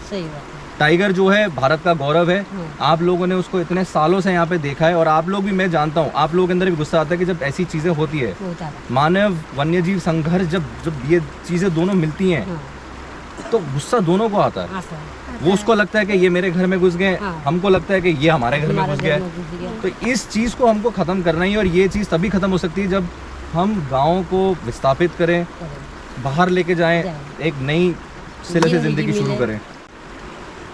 [SPEAKER 4] टाइगर जो है भारत का गौरव है। आप लोगों ने उसको इतने सालों से यहाँ पे देखा है और आप लोग भी, मैं जानता हूँ आप लोगों के अंदर भी गुस्सा आता है कि जब ऐसी चीज़ें होती है, मानव वन्य जीव संघर्ष, जब ये चीज़ें दोनों मिलती हैं तो गुस्सा दोनों को आता है। वो उसको लगता है कि ये मेरे घर में घुस गए, हमको लगता है कि ये हमारे घर में घुस गया। तो इस चीज़ को हमको ख़त्म करना ही, और ये चीज़ तभी ख़त्म हो सकती है जब हम गाँव को विस्थापित करें, बाहर लेके जाएं, एक नई सिरे से ज़िंदगी शुरू करें।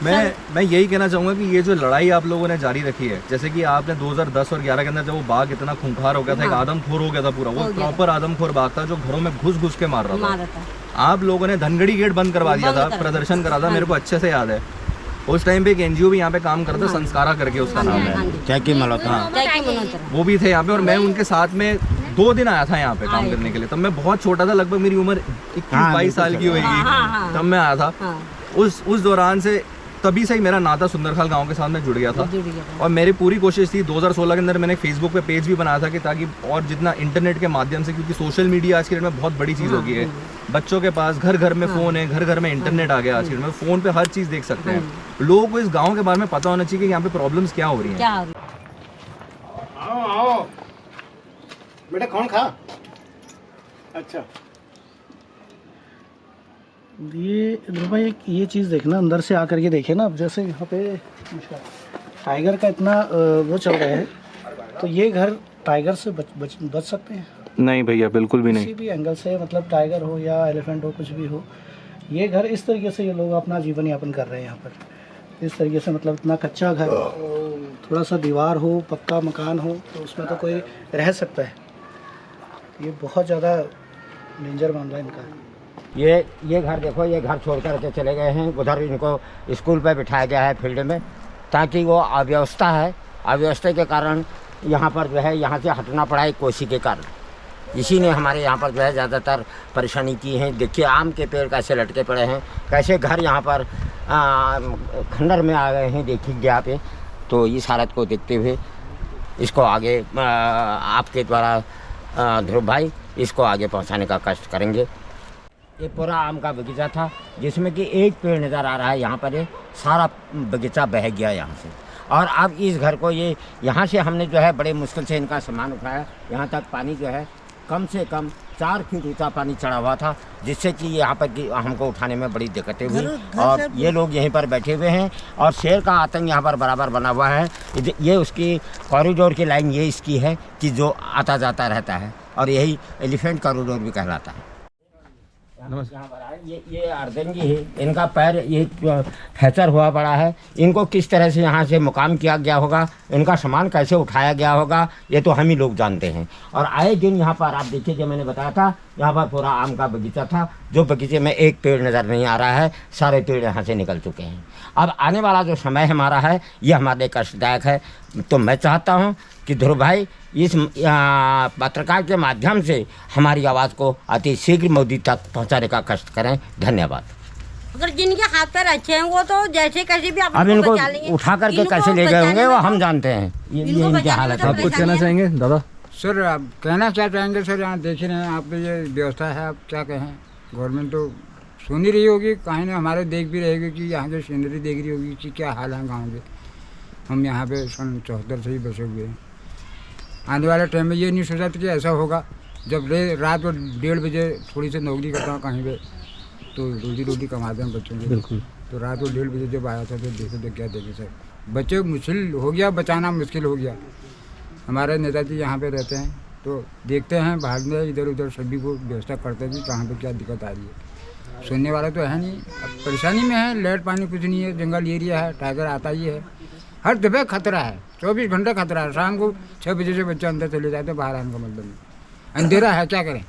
[SPEAKER 4] मैं यही कहना चाहूँगा कि ये जो लड़ाई आप लोगों ने जारी रखी है, जैसे कि आपने 2010 और 11 के अंदर जब वो बाघ इतना खूंखार हो गया था, एक आदमखोर हो गया था पूरा, वो प्रॉपर आदमखोर बाघ था जो घरों में घुस के मार रहा था। आप लोगों ने धनगढ़ी गेट बंद करवा दिया था, प्रदर्शन करा था, मेरे को अच्छे से याद है। उस टाइम पे एक NGO भी यहाँ पे काम करता, संस्कारा करके उसका नाम है,
[SPEAKER 1] चैकी मल्होत्रा,
[SPEAKER 4] वो भी थे यहाँ पे और मैं उनके साथ में 2 दिन आया था यहाँ पे काम करने के लिए। तब मैं बहुत छोटा था, लगभग मेरी उम्र 21-22 साल की होगी, तब मैं आया था। उस दौरान से तभी से ही मेरा नाता सुंदरखाल गांव के साथ में जुड़ गया था। और मेरी पूरी कोशिश थी 2016 के अंदर मैंने फेसबुक पे पेज भी बनाया था कि ताकि और जितना इंटरनेट के माध्यम से, क्योंकि सोशल मीडिया आज के डेट में बहुत बड़ी चीज़ हो गई है, बच्चों के पास घर घर में फ़ोन है, घर घर में इंटरनेट आ गया आज के डेट में, फ़ोन पे हर चीज़ देख सकते हैं। लोगों को इस गाँव के बारे में पता होना चाहिए कि यहाँ पे प्रॉब्लम्स क्या हो रही हैं।
[SPEAKER 3] आओ बेटा, कौन खा? अच्छा,
[SPEAKER 8] ये ध्रुव भाई ये चीज़ देखना, अंदर से आकर के देखे ना, जैसे यहाँ पे टाइगर का इतना वो चल रहा है, तो ये घर टाइगर से बच सकते हैं?
[SPEAKER 4] नहीं भैया, बिल्कुल भी नहीं।
[SPEAKER 8] किसी भी एंगल से, मतलब टाइगर हो या एलिफेंट हो, कुछ भी हो, ये घर इस तरीके से ये लोग अपना जीवन यापन कर रहे हैं यहाँ पर। इस तरीके से मतलब इतना कच्चा घर, थोड़ा सा दीवार हो, पक्का मकान हो, तो उसमें तो कोई रह सकता है। ये बहुत ज़्यादा डेंजर मामला है इनका।
[SPEAKER 1] ये घर देखो, ये घर छोड़ कर के चले गए हैं, उधर इनको स्कूल पे बिठाया गया है फील्ड में, ताकि वो अव्यवस्था है, अव्यवस्था के कारण यहाँ पर जो है यहाँ से हटना पड़ा है कोसी के कारण। इसी ने हमारे यहाँ पर जो है ज़्यादातर परेशानी की है। देखिए आम के पेड़ कैसे लटके पड़े हैं, कैसे घर यहाँ पर खंडर में आ गए हैं, देखिए यहाँ पे। तो इस हालत को देखते हुए इसको आगे आपके द्वारा ध्रुव भाई इसको आगे पहुँचाने का कष्ट करेंगे। ये पूरा आम का बगीचा था, जिसमें कि एक पेड़ नज़र आ रहा है, यहाँ पर ये सारा बगीचा बह गया यहाँ से। और अब इस घर को ये यहाँ से हमने जो है बड़े मुश्किल से इनका सामान उठाया। यहाँ तक पानी जो है कम से कम 4 फीट ऊंचा पानी चढ़ा हुआ था, जिससे कि यहाँ पर कि हमको उठाने में बड़ी दिक्कतें हुई। और ये लोग यहीं पर बैठे हुए हैं और शेर का आतंक यहाँ पर बराबर बना हुआ है। ये उसकी कॉरिडोर की लाइन ये इसकी है कि जो आता जाता रहता है, और यही एलिफेंट कॉरिडोर भी कहलाता है। ये अर्दंगी है, इनका पैर ये फ्रैक्चर हुआ पड़ा है। इनको किस तरह से यहाँ से मुकाम किया गया होगा, इनका सामान कैसे उठाया गया होगा, ये तो हम ही लोग जानते हैं। और आए दिन यहाँ पर आप देखिए, जो मैंने बताया था, यहाँ पर पूरा आम का बगीचा था, जो बगीचे में एक पेड़ नज़र नहीं आ रहा है, सारे पेड़ यहाँ से निकल चुके हैं। अब आने वाला जो समय हमारा है, ये हमारे कष्टदायक है। तो मैं चाहता हूँ कि ध्रुव भाई इस पत्रकार के माध्यम से हमारी आवाज़ को अति शीघ्र मोदी तक पहुंचाने का कष्ट करें। धन्यवाद।
[SPEAKER 5] अगर जिनके हाथ पैर अच्छे हैं वो तो जैसे कैसे भी
[SPEAKER 1] अब इनको उठा करके कैसे ले गए होंगे वो हम जानते हैं। ये इनकी हालत है।
[SPEAKER 4] आप कुछ कहना चाहेंगे दादा?
[SPEAKER 9] सर आप कहना क्या चाहेंगे सर, यहाँ देख रहे हैं आप, ये व्यवस्था है, आप क्या कहें। गवर्नमेंट तो सुन ही रही होगी, कहीं ना हमारे देख भी रहेगी कि यहाँ की सीनरी देख रही होगी कि क्या हाल है गाँव के। हम यहाँ पे सन 74 से ही बसे हुए हैं। आने वाले टाइम में ये नहीं सोचा था कि ऐसा होगा। जब रात को 1:30 बजे थोड़ी सी नौकरी करता हूँ कहीं पे, तो रोटी कमाते हैं बच्चों के।
[SPEAKER 4] बिल्कुल।
[SPEAKER 9] तो रात को 1:30 बजे जब आया था तो देखो तो क्या देखे सर, बच्चे मुश्किल हो गया, बचाना मुश्किल हो गया। हमारे नेताजी यहाँ पे रहते हैं तो देखते हैं, भागने इधर उधर सभी को व्यवस्था करते हैं कि कहाँ पे क्या दिक्कत आ रही है। सुनने वाला तो है नहीं, अब परेशानी में है, लाइट पानी कुछ नहीं है, जंगल एरिया है, टाइगर आता ही है, हर दफे खतरा है, 24 घंटे खतरा है। शाम को 6 बजे से बच्चे अंदर चले जाते, बाहर आने का मतलब नहीं। अंधेरा है, क्या करें।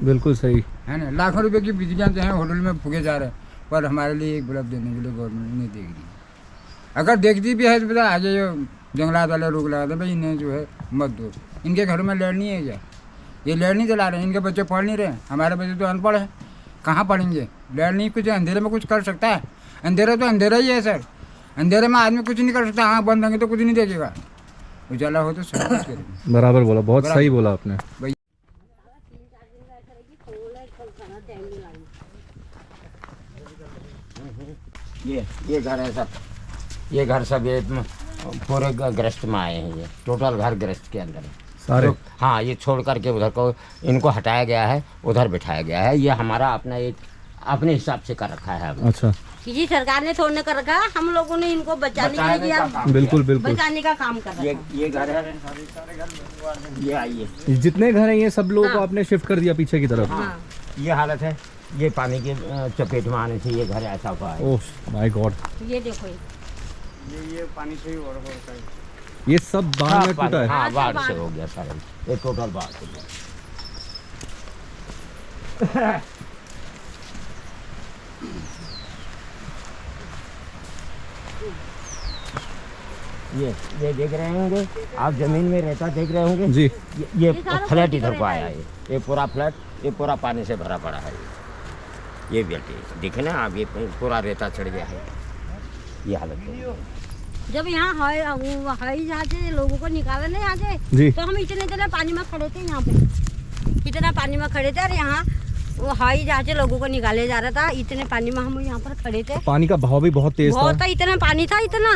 [SPEAKER 4] बिल्कुल सही
[SPEAKER 9] है ना, लाखों रुपए की बिजलियाँ जो हैं होटल में फूके जा रहे हैं, पर हमारे लिए एक बल्ब देने के लिए गवर्नमेंट नहीं देख रही। अगर देखती भी है तो पता आगे जंगलात वाले रोक लगा दे, भाई इन्हें जो है मत दो। इनके घर में लाइट नहीं है क्या? ये लाइट नहीं चला रहे, इनके बच्चे पढ़ नहीं रहे। हमारे बच्चे तो अनपढ़ हैं, कहाँ पढ़ेंगे? लाइट नहीं, कुछ अंधेरे में कुछ कर सकता है? अंधेरा तो अंधेरा ही है सर, अंधेरे में आदमी कुछ नहीं कर सकता। आँख बंद रहेंगे तो कुछ नहीं देखेगा, उजाला हो तो सब कुछ करेंगे। बराबर बोला, बहुत सही बोला आपने।
[SPEAKER 1] ये घर है सब, ये घर सब ये पूरे ग्रस्त में आए हैं। ये टोटल घर ग्रस्त के अंदर है
[SPEAKER 4] सारे।
[SPEAKER 1] तो, हाँ, ये छोड़ करके उधर को इनको हटाया गया है, उधर बिठाया गया है। ये हमारा अपना एक अपने हिसाब से कर रखा है।
[SPEAKER 4] अच्छा,
[SPEAKER 5] किसी सरकार ने थोड़ने कर रखा, हम लोगों ने इनको बचाने के लिए
[SPEAKER 4] बिल्कुल बिल्कुल
[SPEAKER 5] बचाने का काम कर रहा है।
[SPEAKER 1] ये घर है, ये आइए,
[SPEAKER 4] जितने घर हैं ये सब लोगों को आपने शिफ्ट कर दिया पीछे की तरफ।
[SPEAKER 1] हाँ, ये हालत है। ये पानी के चपेट में आने से ये घर ऐसा हुआ है।
[SPEAKER 4] ओह माय गॉड,
[SPEAKER 5] ये देखो,
[SPEAKER 8] ये पानी से ही हो रहा है।
[SPEAKER 4] ये सब बाढ़ में टूटा है।
[SPEAKER 1] हाँ, बाढ़ से हो गया सारा, ये टोटल बाढ़ से गया। ये देख रहे होंगे आप, जमीन में रहता देख रहे होंगे
[SPEAKER 4] जी।
[SPEAKER 1] ये फ्लैट इधर को आया है, ये पूरा फ्लैट, ये पूरा पानी से भरा पड़ा है। ये बेटे देखे ना आप, ये पूरा रेता चढ़ गया है। ये हालत है।
[SPEAKER 5] जब यहाँ हवाई जहाज से लोगों को निकाला नहीं आगे,
[SPEAKER 4] जी।
[SPEAKER 5] तो हम इतने पानी में खड़े थे यहाँ पे, इतना पानी में खड़े थे और यहाँ वो हवाई जहाज से लोगों को निकाले जा रहा था। इतने पानी में हम यहाँ पर खड़े थे,
[SPEAKER 4] पानी का बहाव भी बहुत तेज
[SPEAKER 5] बहुत था, इतना पानी था इतना।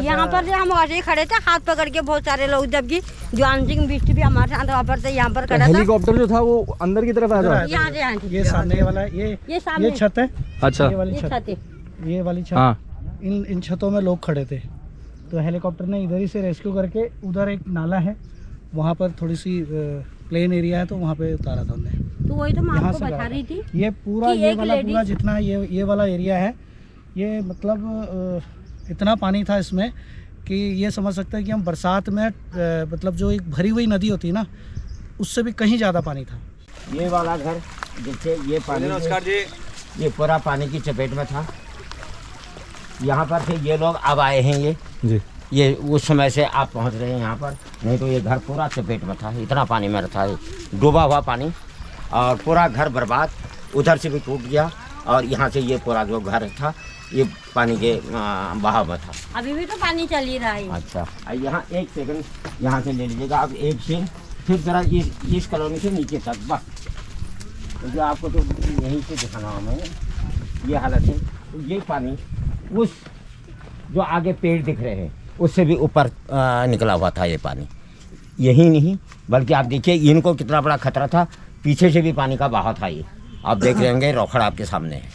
[SPEAKER 5] यहाँ पर जो हम ऐसे खड़े थे हाथ पकड़ के बहुत सारे लोग, जबकि जॉन सिंह बिस्ट भी हमारे साथ वहाँ पर यहाँ पर खड़ा था।
[SPEAKER 4] हेलीकॉप्टर जो था वो अंदर की तरफ आया था।
[SPEAKER 5] यहाँ से यहाँ से
[SPEAKER 8] ये सामने वाला
[SPEAKER 5] ये सामने
[SPEAKER 8] ये छत है,
[SPEAKER 4] अच्छा,
[SPEAKER 8] ये वाली
[SPEAKER 5] ये
[SPEAKER 8] छत,
[SPEAKER 5] छत है।
[SPEAKER 8] ये वाली छत,
[SPEAKER 4] हाँ,
[SPEAKER 8] इन छतों में लोग खड़े थे। तो हेलीकॉप्टर ने इधर ही से रेस्क्यू करके, उधर एक नाला है वहाँ पर थोड़ी सी प्लेन एरिया है, तो वहाँ पे उतारा था उन्हें।
[SPEAKER 5] तो वही तो मैं
[SPEAKER 8] यहाँ
[SPEAKER 5] आपको
[SPEAKER 8] से
[SPEAKER 5] बता
[SPEAKER 8] लगा
[SPEAKER 5] रही थी।
[SPEAKER 8] ये पूरा
[SPEAKER 5] कि
[SPEAKER 8] ये
[SPEAKER 5] एक
[SPEAKER 8] वाला
[SPEAKER 5] लेडी-
[SPEAKER 8] पूरा जितना ये वाला एरिया है, ये मतलब इतना पानी था इसमें कि ये समझ सकते हैं कि हम बरसात में मतलब जो एक भरी हुई नदी होती है ना, उससे भी कहीं ज़्यादा पानी था।
[SPEAKER 1] ये वाला घर देखिए, ये पानी
[SPEAKER 3] नमस्कार जी।
[SPEAKER 1] ये पूरा पानी की चपेट में था। यहाँ पर से ये लोग अब आए हैं,
[SPEAKER 4] जी,
[SPEAKER 1] ये उस समय से आप पहुँच रहे हैं यहाँ पर, नहीं तो ये घर पूरा चपेट में था, इतना पानी में था, डूबा हुआ पानी, और पूरा घर बर्बाद, उधर से भी टूट गया, और यहाँ से ये पूरा जो घर था ये पानी के बहाव में था।
[SPEAKER 5] अभी भी तो पानी चल ही रहा है।
[SPEAKER 1] अच्छा, यहाँ एक सेकंड यहाँ से ले लीजिएगा आप, एक से फिर जरा इस कॉलोनी से नीचे तक, बस क्योंकि आपको तो यहीं से दिखाना है मैंने। ये हालत है, तो ये पानी उस जो आगे पेड़ दिख रहे हैं उससे भी ऊपर निकला हुआ था ये पानी। यही नहीं बल्कि आप देखिए इनको कितना बड़ा खतरा था, पीछे से भी पानी का बहाव था। ये आप देख रहे होंगे, रोखड़ आपके सामने है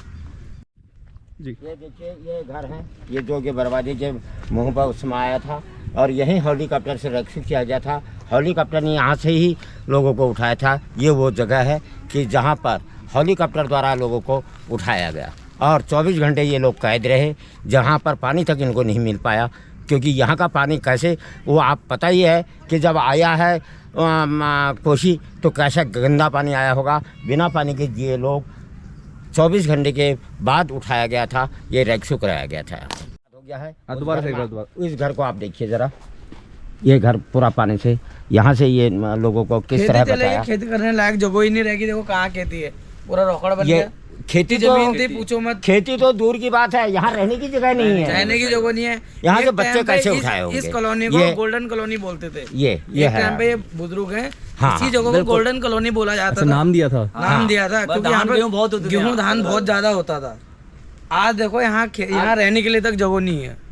[SPEAKER 4] जी।
[SPEAKER 1] ये देखिए, ये घर है, ये जो कि बर्बादी के मुंह पर उस समय आया था, और यहीं हेलीकॉप्टर से रेस्क्यू किया गया था। हेलीकॉप्टर ने यहाँ से ही लोगों को उठाया था। ये वो जगह है कि जहाँ पर हेलीकॉप्टर द्वारा लोगों को उठाया गया, और 24 घंटे ये लोग कैद रहे, जहाँ पर पानी तक इनको नहीं मिल पाया। क्योंकि यहाँ का पानी कैसे, वो आप पता ही है कि जब आया है कोसी, तो कैसा गंदा पानी आया होगा। बिना पानी के ये लोग 24 घंटे के बाद उठाया गया था, ये रेस्क्यू कराया गया था। हो गया है।
[SPEAKER 4] दोबारा से एक बार दोबारा।
[SPEAKER 1] इस घर को आप देखिए ज़रा, ये घर पूरा पानी से, यहाँ से ये लोगों को किस तरह बताया।
[SPEAKER 10] खेती करने लायक जगह ही नहीं रहेगी। देखो कहाँ खेती है, पूरा रोकड़ बन
[SPEAKER 1] ये
[SPEAKER 10] गया।
[SPEAKER 1] खेती
[SPEAKER 10] जमीन थी पूछो मत,
[SPEAKER 1] खेती तो दूर की बात है, यहाँ रहने की जगह नहीं है,
[SPEAKER 10] रहने की जगह नहीं है।
[SPEAKER 1] यहाँ
[SPEAKER 10] एक
[SPEAKER 1] के बच्चे
[SPEAKER 10] टाइम पे
[SPEAKER 1] कैसे उठाए होंगे।
[SPEAKER 10] इस कॉलोनी को
[SPEAKER 1] ये-
[SPEAKER 10] गोल्डन कॉलोनी बोलते थे।
[SPEAKER 1] ये
[SPEAKER 10] एक
[SPEAKER 1] है
[SPEAKER 10] टाइम पे ये बुजुर्ग हैं,
[SPEAKER 1] हाँ,
[SPEAKER 10] इसी जगह को
[SPEAKER 1] बिल्कुल।
[SPEAKER 10] गोल्डन कॉलोनी बोला जाता
[SPEAKER 4] ऐसा
[SPEAKER 10] था,
[SPEAKER 4] नाम दिया था।
[SPEAKER 10] नाम दिया था, क्योंकि यहाँ पे गेहूं धान बहुत ज्यादा होता था। आज देखो यहाँ रहने के लिए तक जगह नहीं है।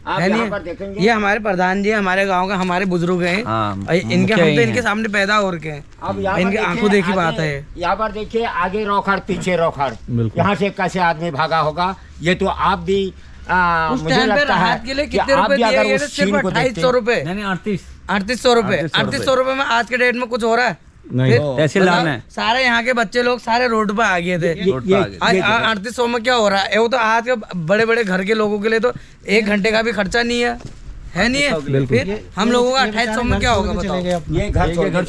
[SPEAKER 1] आप
[SPEAKER 10] है
[SPEAKER 1] यहाँ
[SPEAKER 10] नहीं?
[SPEAKER 1] पर देखेंगे,
[SPEAKER 10] ये हमारे प्रधान जी हमारे गांव का, हमारे बुजुर्ग हैं। और इनके हम तो इनके सामने पैदा हो रखे हैं।
[SPEAKER 1] अब यहाँ पर
[SPEAKER 10] इनकी
[SPEAKER 1] देखिए,
[SPEAKER 10] आंखों देखी
[SPEAKER 1] आगे-
[SPEAKER 10] बात है।
[SPEAKER 1] यहाँ पर देखिए, आगे रोखड़ पीछे रोखड़,
[SPEAKER 4] बिल्कुल।
[SPEAKER 1] यहाँ से कैसे आदमी भागा होगा, ये तो आप भी
[SPEAKER 10] उस
[SPEAKER 1] मुझे
[SPEAKER 10] टाइम पे
[SPEAKER 1] लगता है
[SPEAKER 10] राहत के लिए
[SPEAKER 1] कि
[SPEAKER 10] कितने
[SPEAKER 1] आप
[SPEAKER 10] रुपए
[SPEAKER 1] भी
[SPEAKER 10] दिए
[SPEAKER 1] अगर
[SPEAKER 10] गए
[SPEAKER 1] उस
[SPEAKER 10] थे?
[SPEAKER 1] सीन
[SPEAKER 10] सिर्फ
[SPEAKER 1] को
[SPEAKER 10] 2800 रुपए, 3800 रुपए। 3800 रुपए में आज के डेट में कुछ हो रहा है?
[SPEAKER 4] नहीं,
[SPEAKER 10] बताओ, सारे यहाँ के बच्चे लोग सारे रोड पे आ गए थे। आज 3800 में क्या हो रहा है? वो तो आज के बड़े बड़े घर के लोगों के लिए तो 1 घंटे का भी खर्चा नहीं है, है नहीं है? फिर हम लोगों का 2800 में क्या होगा बताओ?
[SPEAKER 1] ये घर छोड़ के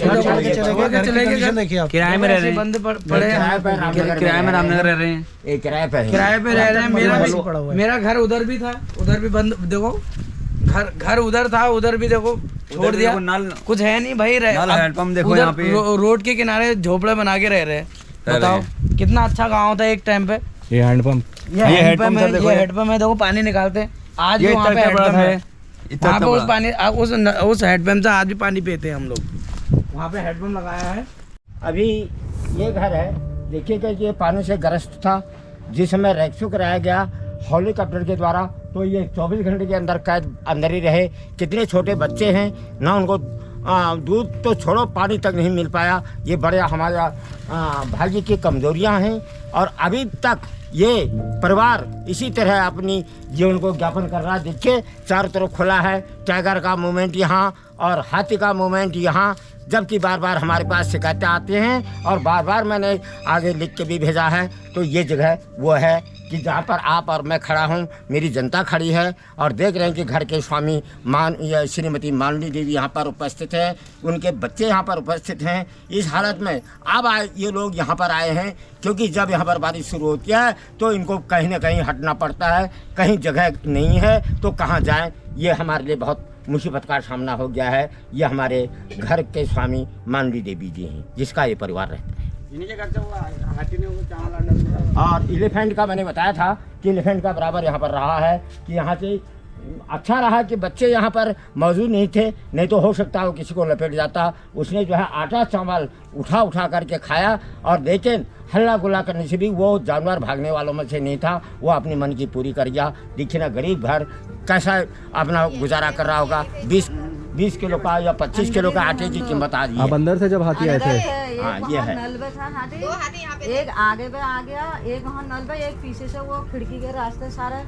[SPEAKER 10] चले गए,
[SPEAKER 8] देखिए आप,
[SPEAKER 10] किराए में रह रहे हैं, बंद पड़े हैं,
[SPEAKER 1] किराए में रामनगर रह रहे हैं, एक किराए पे
[SPEAKER 10] किराए पे रह रहे हैं।
[SPEAKER 8] पड़ा हुआ है।
[SPEAKER 10] मेरा घर उधर भी था, उधर भी बंद। देखो घर उधर था, उधर भी देखो छोड़ दिया, कुछ है नहीं भाई। देखो यहाँ पे रोड के किनारे झोपड़े बना के रह रहे हैं। बताओ कितना अच्छा गांव था एक टाइम पे।
[SPEAKER 4] ये हैंडपंप,
[SPEAKER 10] ये हैंडपंप है, ये हैंडपंप है। देखो पानी निकालते हैं, आज भी वहाँ पे हैंडपंप है। वहाँ पे उस पानी उस हैंडपंप से आज भी पानी पीते हैं हम लोग। वहाँ पे हैंडपंप लगाया है।
[SPEAKER 1] अभी ये घर है, देखिएगा, ये पानी से ग्रस्त था। जिस समय रेस्क्यू कराया गया हेलीकॉप्टर के द्वारा, तो ये 24 घंटे के अंदर कैद अंदर ही रहे। कितने छोटे बच्चे हैं ना, उनको दूध तो छोड़ो, पानी तक नहीं मिल पाया। ये बड़े हमारा भाग्य की कमजोरियां हैं, और अभी तक ये परिवार इसी तरह अपनी जीवन को ज्ञापन कर रहा है। देखिए चारों तरफ खुला है, टाइगर का मूवमेंट यहाँ और हाथी का मूवमेंट यहाँ, जबकि बार बार हमारे पास शिकायतें आती हैं, और बार बार मैंने आगे लिख के भी भेजा है। तो ये जगह वो है कि जहाँ पर आप और मैं खड़ा हूँ, मेरी जनता खड़ी है, और देख रहे हैं कि घर के स्वामी श्रीमती मानवी देवी यहाँ पर उपस्थित है, उनके बच्चे यहाँ पर उपस्थित हैं। इस हालत में अब ये लोग यहाँ पर आए हैं, क्योंकि जब यहाँ पर बारिश शुरू होती है तो इनको कहीं ना कहीं हटना पड़ता है, कहीं जगह नहीं है तो कहाँ जाएं। ये हमारे लिए बहुत मुसीबत का सामना हो गया है। ये हमारे घर के स्वामी मानवी देवी जी हैं, जिसका ये परिवार रहता है। और एलिफेंट का मैंने बताया था कि एलिफेंट का बराबर यहाँ पर रहा है कि यहाँ से अच्छा रहा कि बच्चे यहाँ पर मौजूद नहीं थे, नहीं तो हो सकता है वो किसी को लपेट जाता। उसने जो है आटा चावल उठा करके खाया और लेकिन हल्ला गुल्ला करने से भी वो जानवर भागने वालों में से नहीं था, वो अपनी मन की पूरी कर गया। देखिए ना गरीब घर कैसा अपना गुजारा कर रहा होगा। 20 किलो का या 25 किलो का आटे की कीमत आ रही है।
[SPEAKER 4] आप अंदर से जब हाथी आए थे?
[SPEAKER 5] हाँ
[SPEAKER 1] ये है।
[SPEAKER 5] नल पे था हाथी, दो हाथी यहाँ पे, एक आगे पे आ गया, एक वहाँ नल पे, एक पीछे से वो खिड़की के रास्ते सारे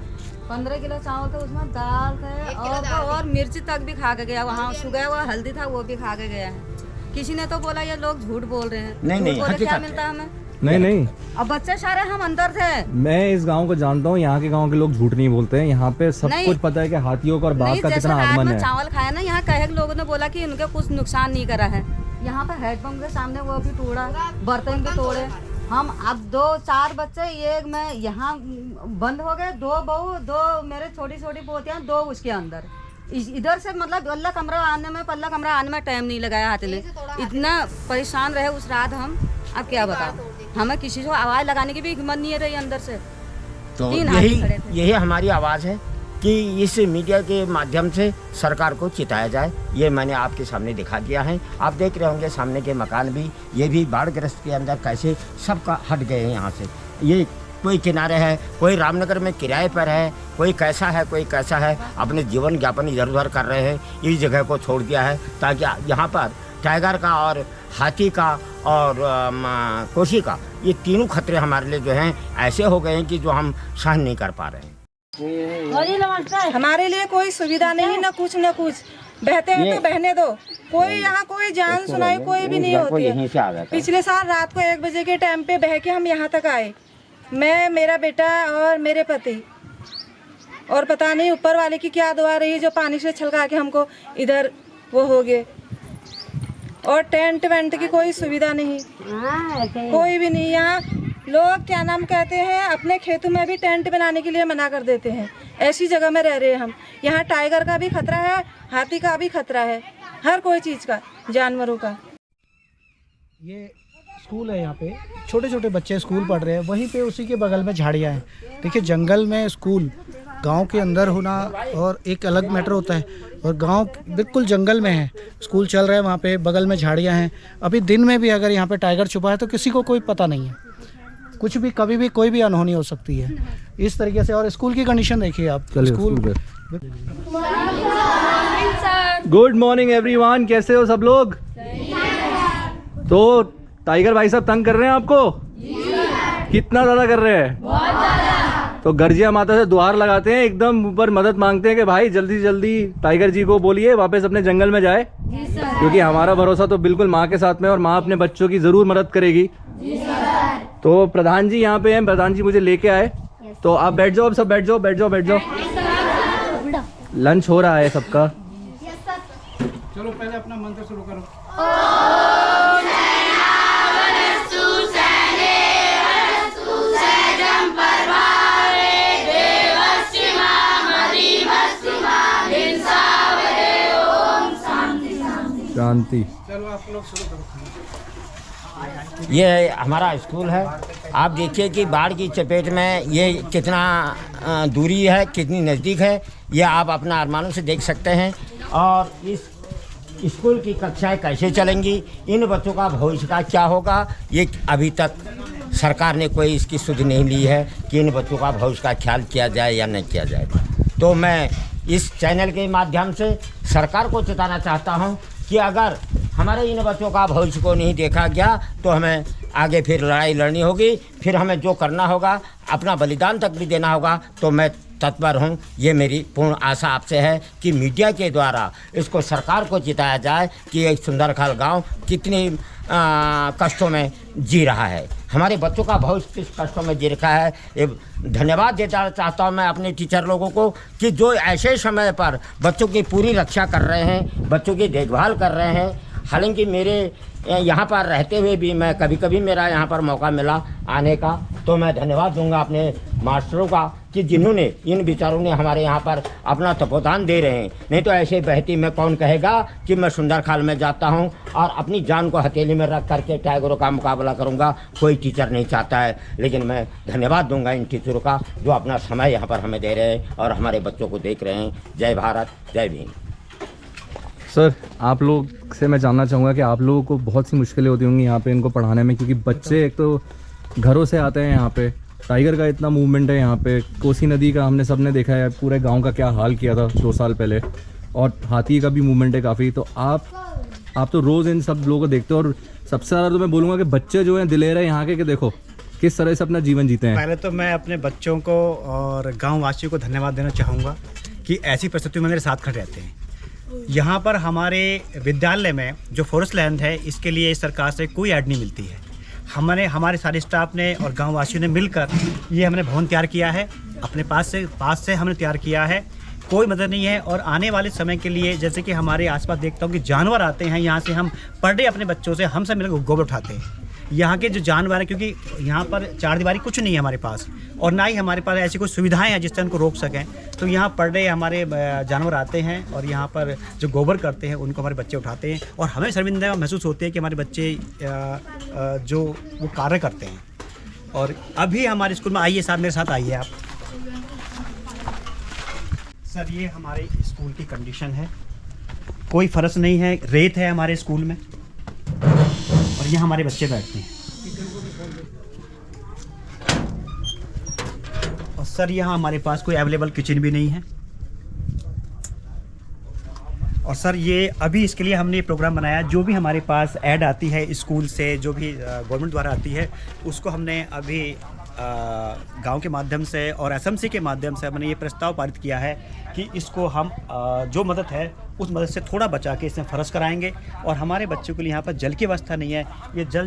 [SPEAKER 5] 15 किलो चावल थे, उसमें दाल थे और मिर्ची तक भी खा के गया। वहाँ सुबह हुआ हल्दी था वो भी खा के गया है। किसी ने तो बोला ये लोग झूठ बोल रहे हैं।
[SPEAKER 1] नहीं,
[SPEAKER 5] क्या मिलता है हमें?
[SPEAKER 4] नहीं।
[SPEAKER 5] अब बच्चे सारे हम अंदर थे।
[SPEAKER 4] मैं इस गांव को जानता हूँ, यहाँ के गांव के लोग झूठ नहीं बोलते हैं। यहाँ पे सब कुछ पता है कि हाथियों का और बाघ का कितना आगमन है।
[SPEAKER 5] चावल खाया ना, यहाँ कई लोगों ने बोला कि इनके कुछ नुकसान नहीं करा है। यहाँ पे हैंडपंप के सामने वो भी तोड़ा, बर्तन भी तोड़े। हम अब 2-4 बच्चे, एक में यहाँ बंद हो गए, 2 बहू, 2 मेरे छोटी पोतियाँ, 2 उसके अंदर। इधर से मतलब पल्ला कमरा आने में टाइम नहीं लगाया हाथी ने। इतना परेशान रहे उस रात हम, अब क्या बताओ। हमें किसी को आवाज़ लगाने की भी हिम्मत नहीं है रही अंदर से।
[SPEAKER 1] तो यही हमारी आवाज़ है कि इस मीडिया के माध्यम से सरकार को चिताया जाए। ये मैंने आपके सामने दिखा दिया है। आप देख रहे होंगे सामने के मकान भी, ये भी बाढ़ग्रस्त के अंदर कैसे सबका हट गए हैं यहाँ से। ये कोई किनारे है, कोई रामनगर में किराए पर है, कोई कैसा है, अपने जीवन यापन इधर उधर कर रहे हैं। इस जगह को छोड़ दिया है ताकि यहाँ पर टाइगर का और हाथी का और कोशी का, ये तीनों खतरे हमारे लिए जो हैं ऐसे हो गए हैं कि जो हम सहन नहीं कर पा रहे हैं।
[SPEAKER 11] हमारे लिए कोई सुविधा नहीं, ना कुछ बहते हैं तो बहने दो। कोई यहाँ कोई जान सुनाई कोई भी नहीं होती है। पिछले साल रात को 1 बजे के टाइम पे बह के हम यहाँ तक आए, मैं, मेरा बेटा और मेरे पति। और पता नहीं ऊपर वाले की क्या दुआ रही जो पानी से छलका के हमको इधर वो हो गए। और टेंट वेंट की कोई सुविधा नहीं, कोई भी नहीं। यहाँ लोग क्या नाम कहते हैं, अपने खेतों में भी टेंट बनाने के लिए मना कर देते हैं। ऐसी जगह में रह रहे हैं हम। यहाँ टाइगर का भी खतरा है, हाथी का भी खतरा है, हर कोई चीज़ का, जानवरों का।
[SPEAKER 8] ये स्कूल है, यहाँ पे छोटे छोटे बच्चे स्कूल पढ़ रहे हैं, वहीं पे उसी के बगल में झाड़ियाँ हैं। देखिए जंगल में स्कूल गांव के अंदर होना और एक अलग मैटर होता है, और गांव बिल्कुल जंगल में है, स्कूल चल रहा है, वहाँ पे बगल में झाड़ियाँ हैं। अभी दिन में भी अगर यहाँ पे टाइगर छुपा है तो किसी को कोई पता नहीं है, कुछ भी कभी भी कोई भी अनहोनी हो सकती है इस तरीके से। और स्कूल की कंडीशन देखिए आप, स्कूल।
[SPEAKER 4] गुड मॉर्निंग एवरीवन, कैसे हो सब लोग? तो टाइगर भाई साहब तंग कर रहे हैं आपको? कितना ज़्यादा कर रहे हैं? बहुत ज़्यादा। तो गर्जिया माता से दुआर लगाते हैं, एकदम ऊपर मदद मांगते हैं कि भाई जल्दी जल्दी टाइगर जी को बोलिए वापस अपने जंगल में जाए, क्योंकि हमारा भरोसा तो बिल्कुल माँ के साथ में, और माँ अपने बच्चों की ज़रूर मदद करेगी। तो प्रधान जी यहाँ पे हैं, प्रधान जी मुझे लेके आए। तो आप बैठ जाओ, अब सब बैठ जाओ। लंच हो रहा है सबका।
[SPEAKER 8] चलो पहले अपना मंत्र शुरू करो।
[SPEAKER 4] शांति।
[SPEAKER 8] चलो आप लोग शुरू करो।
[SPEAKER 1] ये हमारा स्कूल है। आप देखिए कि बाढ़ की चपेट में ये कितना दूरी है, कितनी नज़दीक है, ये आप अपना अरमानों से देख सकते हैं। और इस स्कूल की कक्षाएं कैसे चलेंगी, इन बच्चों का भविष्य का क्या होगा, ये अभी तक सरकार ने कोई इसकी सुध नहीं ली है कि इन बच्चों का भविष्य का ख्याल किया जाए या नहीं किया जाए। तो मैं इस चैनल के माध्यम से सरकार को चेताना चाहता हूँ कि अगर हमारे इन बच्चों का भविष्य को नहीं देखा गया तो हमें आगे फिर लड़ाई लड़नी होगी, फिर हमें जो करना होगा, अपना बलिदान तक भी देना होगा। तो मैं तत्पर हूँ। ये मेरी पूर्ण आशा आपसे है कि मीडिया के द्वारा इसको सरकार को चिताया जाए कि एक सुंदरखाल गांव कितनी कष्टों में जी रहा है, हमारे बच्चों का भविष्य किस कष्टों में जी रखा है। ये धन्यवाद देना चाहता हूँ मैं अपने टीचर लोगों को कि जो ऐसे समय पर बच्चों की पूरी रक्षा कर रहे हैं, बच्चों की देखभाल कर रहे हैं। हालांकि मेरे यहाँ पर रहते हुए भी मैं कभी कभी मेरा यहाँ पर मौका मिला आने का, तो मैं धन्यवाद दूंगा अपने मास्टरों का कि जिन्होंने इन विचारों ने हमारे यहाँ पर अपना तपोदान दे रहे हैं। नहीं तो ऐसे बहती में कौन कहेगा कि मैं सुंदर खाल में जाता हूँ और अपनी जान को हथेली में रख करके टाइगरों का मुकाबला करूँगा। कोई टीचर नहीं चाहता है, लेकिन मैं धन्यवाद दूंगा इन टीचरों का जो अपना समय यहाँ पर हमें दे रहे हैं और हमारे बच्चों को देख रहे हैं। जय भारत, जय भीम।
[SPEAKER 4] सर, आप लोग से मैं जानना चाहूँगा कि आप लोगों को बहुत सी मुश्किलें होती होंगी यहाँ पे इनको पढ़ाने में, क्योंकि बच्चे एक तो घरों से आते हैं यहाँ पे, टाइगर का इतना मूवमेंट है यहाँ पे, कोसी नदी का हमने सबने देखा है पूरे गांव का क्या हाल किया था 2 साल पहले, और हाथी का भी मूवमेंट है काफ़ी। तो आप तो रोज़ इन सब लोगों को देखते हो, और सबसे ज़्यादा तो मैं बोलूँगा कि बच्चे जो हैं दिलेर है यहाँ के, कि देखो किस तरह से अपना जीवन जीते हैं।
[SPEAKER 12] पहले तो मैं अपने बच्चों को और गाँव वासियों को धन्यवाद देना चाहूँगा कि ऐसी परिस्थिति में मेरे साथ खड़े रहते हैं। यहाँ पर हमारे विद्यालय में जो फॉरेस्ट लैंड है, इसके लिए सरकार से कोई ऐड नहीं मिलती है। हमारे सारे स्टाफ ने और गांव वासियों ने मिलकर ये हमने भवन तैयार किया है, अपने पास से हमने तैयार किया है। कोई मदद नहीं है। और आने वाले समय के लिए जैसे कि हमारे आसपास देखता हूँ कि जानवर आते हैं यहाँ से, हम पर डे अपने बच्चों से हम सब मिलकर गोबर उठाते हैं। यहाँ के जो जानवर हैं, क्योंकि यहाँ पर चारदीवारी कुछ नहीं है हमारे पास, और ना ही हमारे पास ऐसी कोई सुविधाएं हैं जिससे उनको रोक सकें, तो यहाँ पर डे हमारे जानवर आते हैं और यहाँ पर जो गोबर करते हैं उनको हमारे बच्चे उठाते हैं। और हमें शर्मिंदा महसूस होते हैं कि हमारे बच्चे जो वो कार्य करते हैं। और अभी हमारे स्कूल में आइए साहब, मेरे साथ आइए आप। सर, ये हमारे स्कूल की कंडीशन है, कोई फर्श नहीं है, रेत है हमारे स्कूल में, और यहाँ हमारे बच्चे बैठते हैं। और सर, यहाँ हमारे पास कोई अवेलेबल किचन भी नहीं है। और सर, ये अभी इसके लिए हमने प्रोग्राम बनाया, जो भी हमारे पास ऐड आती है स्कूल से, जो भी गवर्नमेंट द्वारा आती है, उसको हमने अभी गांव के माध्यम से और एसएमसी के माध्यम से हमने ये प्रस्ताव पारित किया है कि इसको हम जो मदद है उस मदद से थोड़ा बचा के इसमें फर्श कराएंगे। और हमारे बच्चों के लिए यहाँ पर जल की व्यवस्था नहीं है, ये जो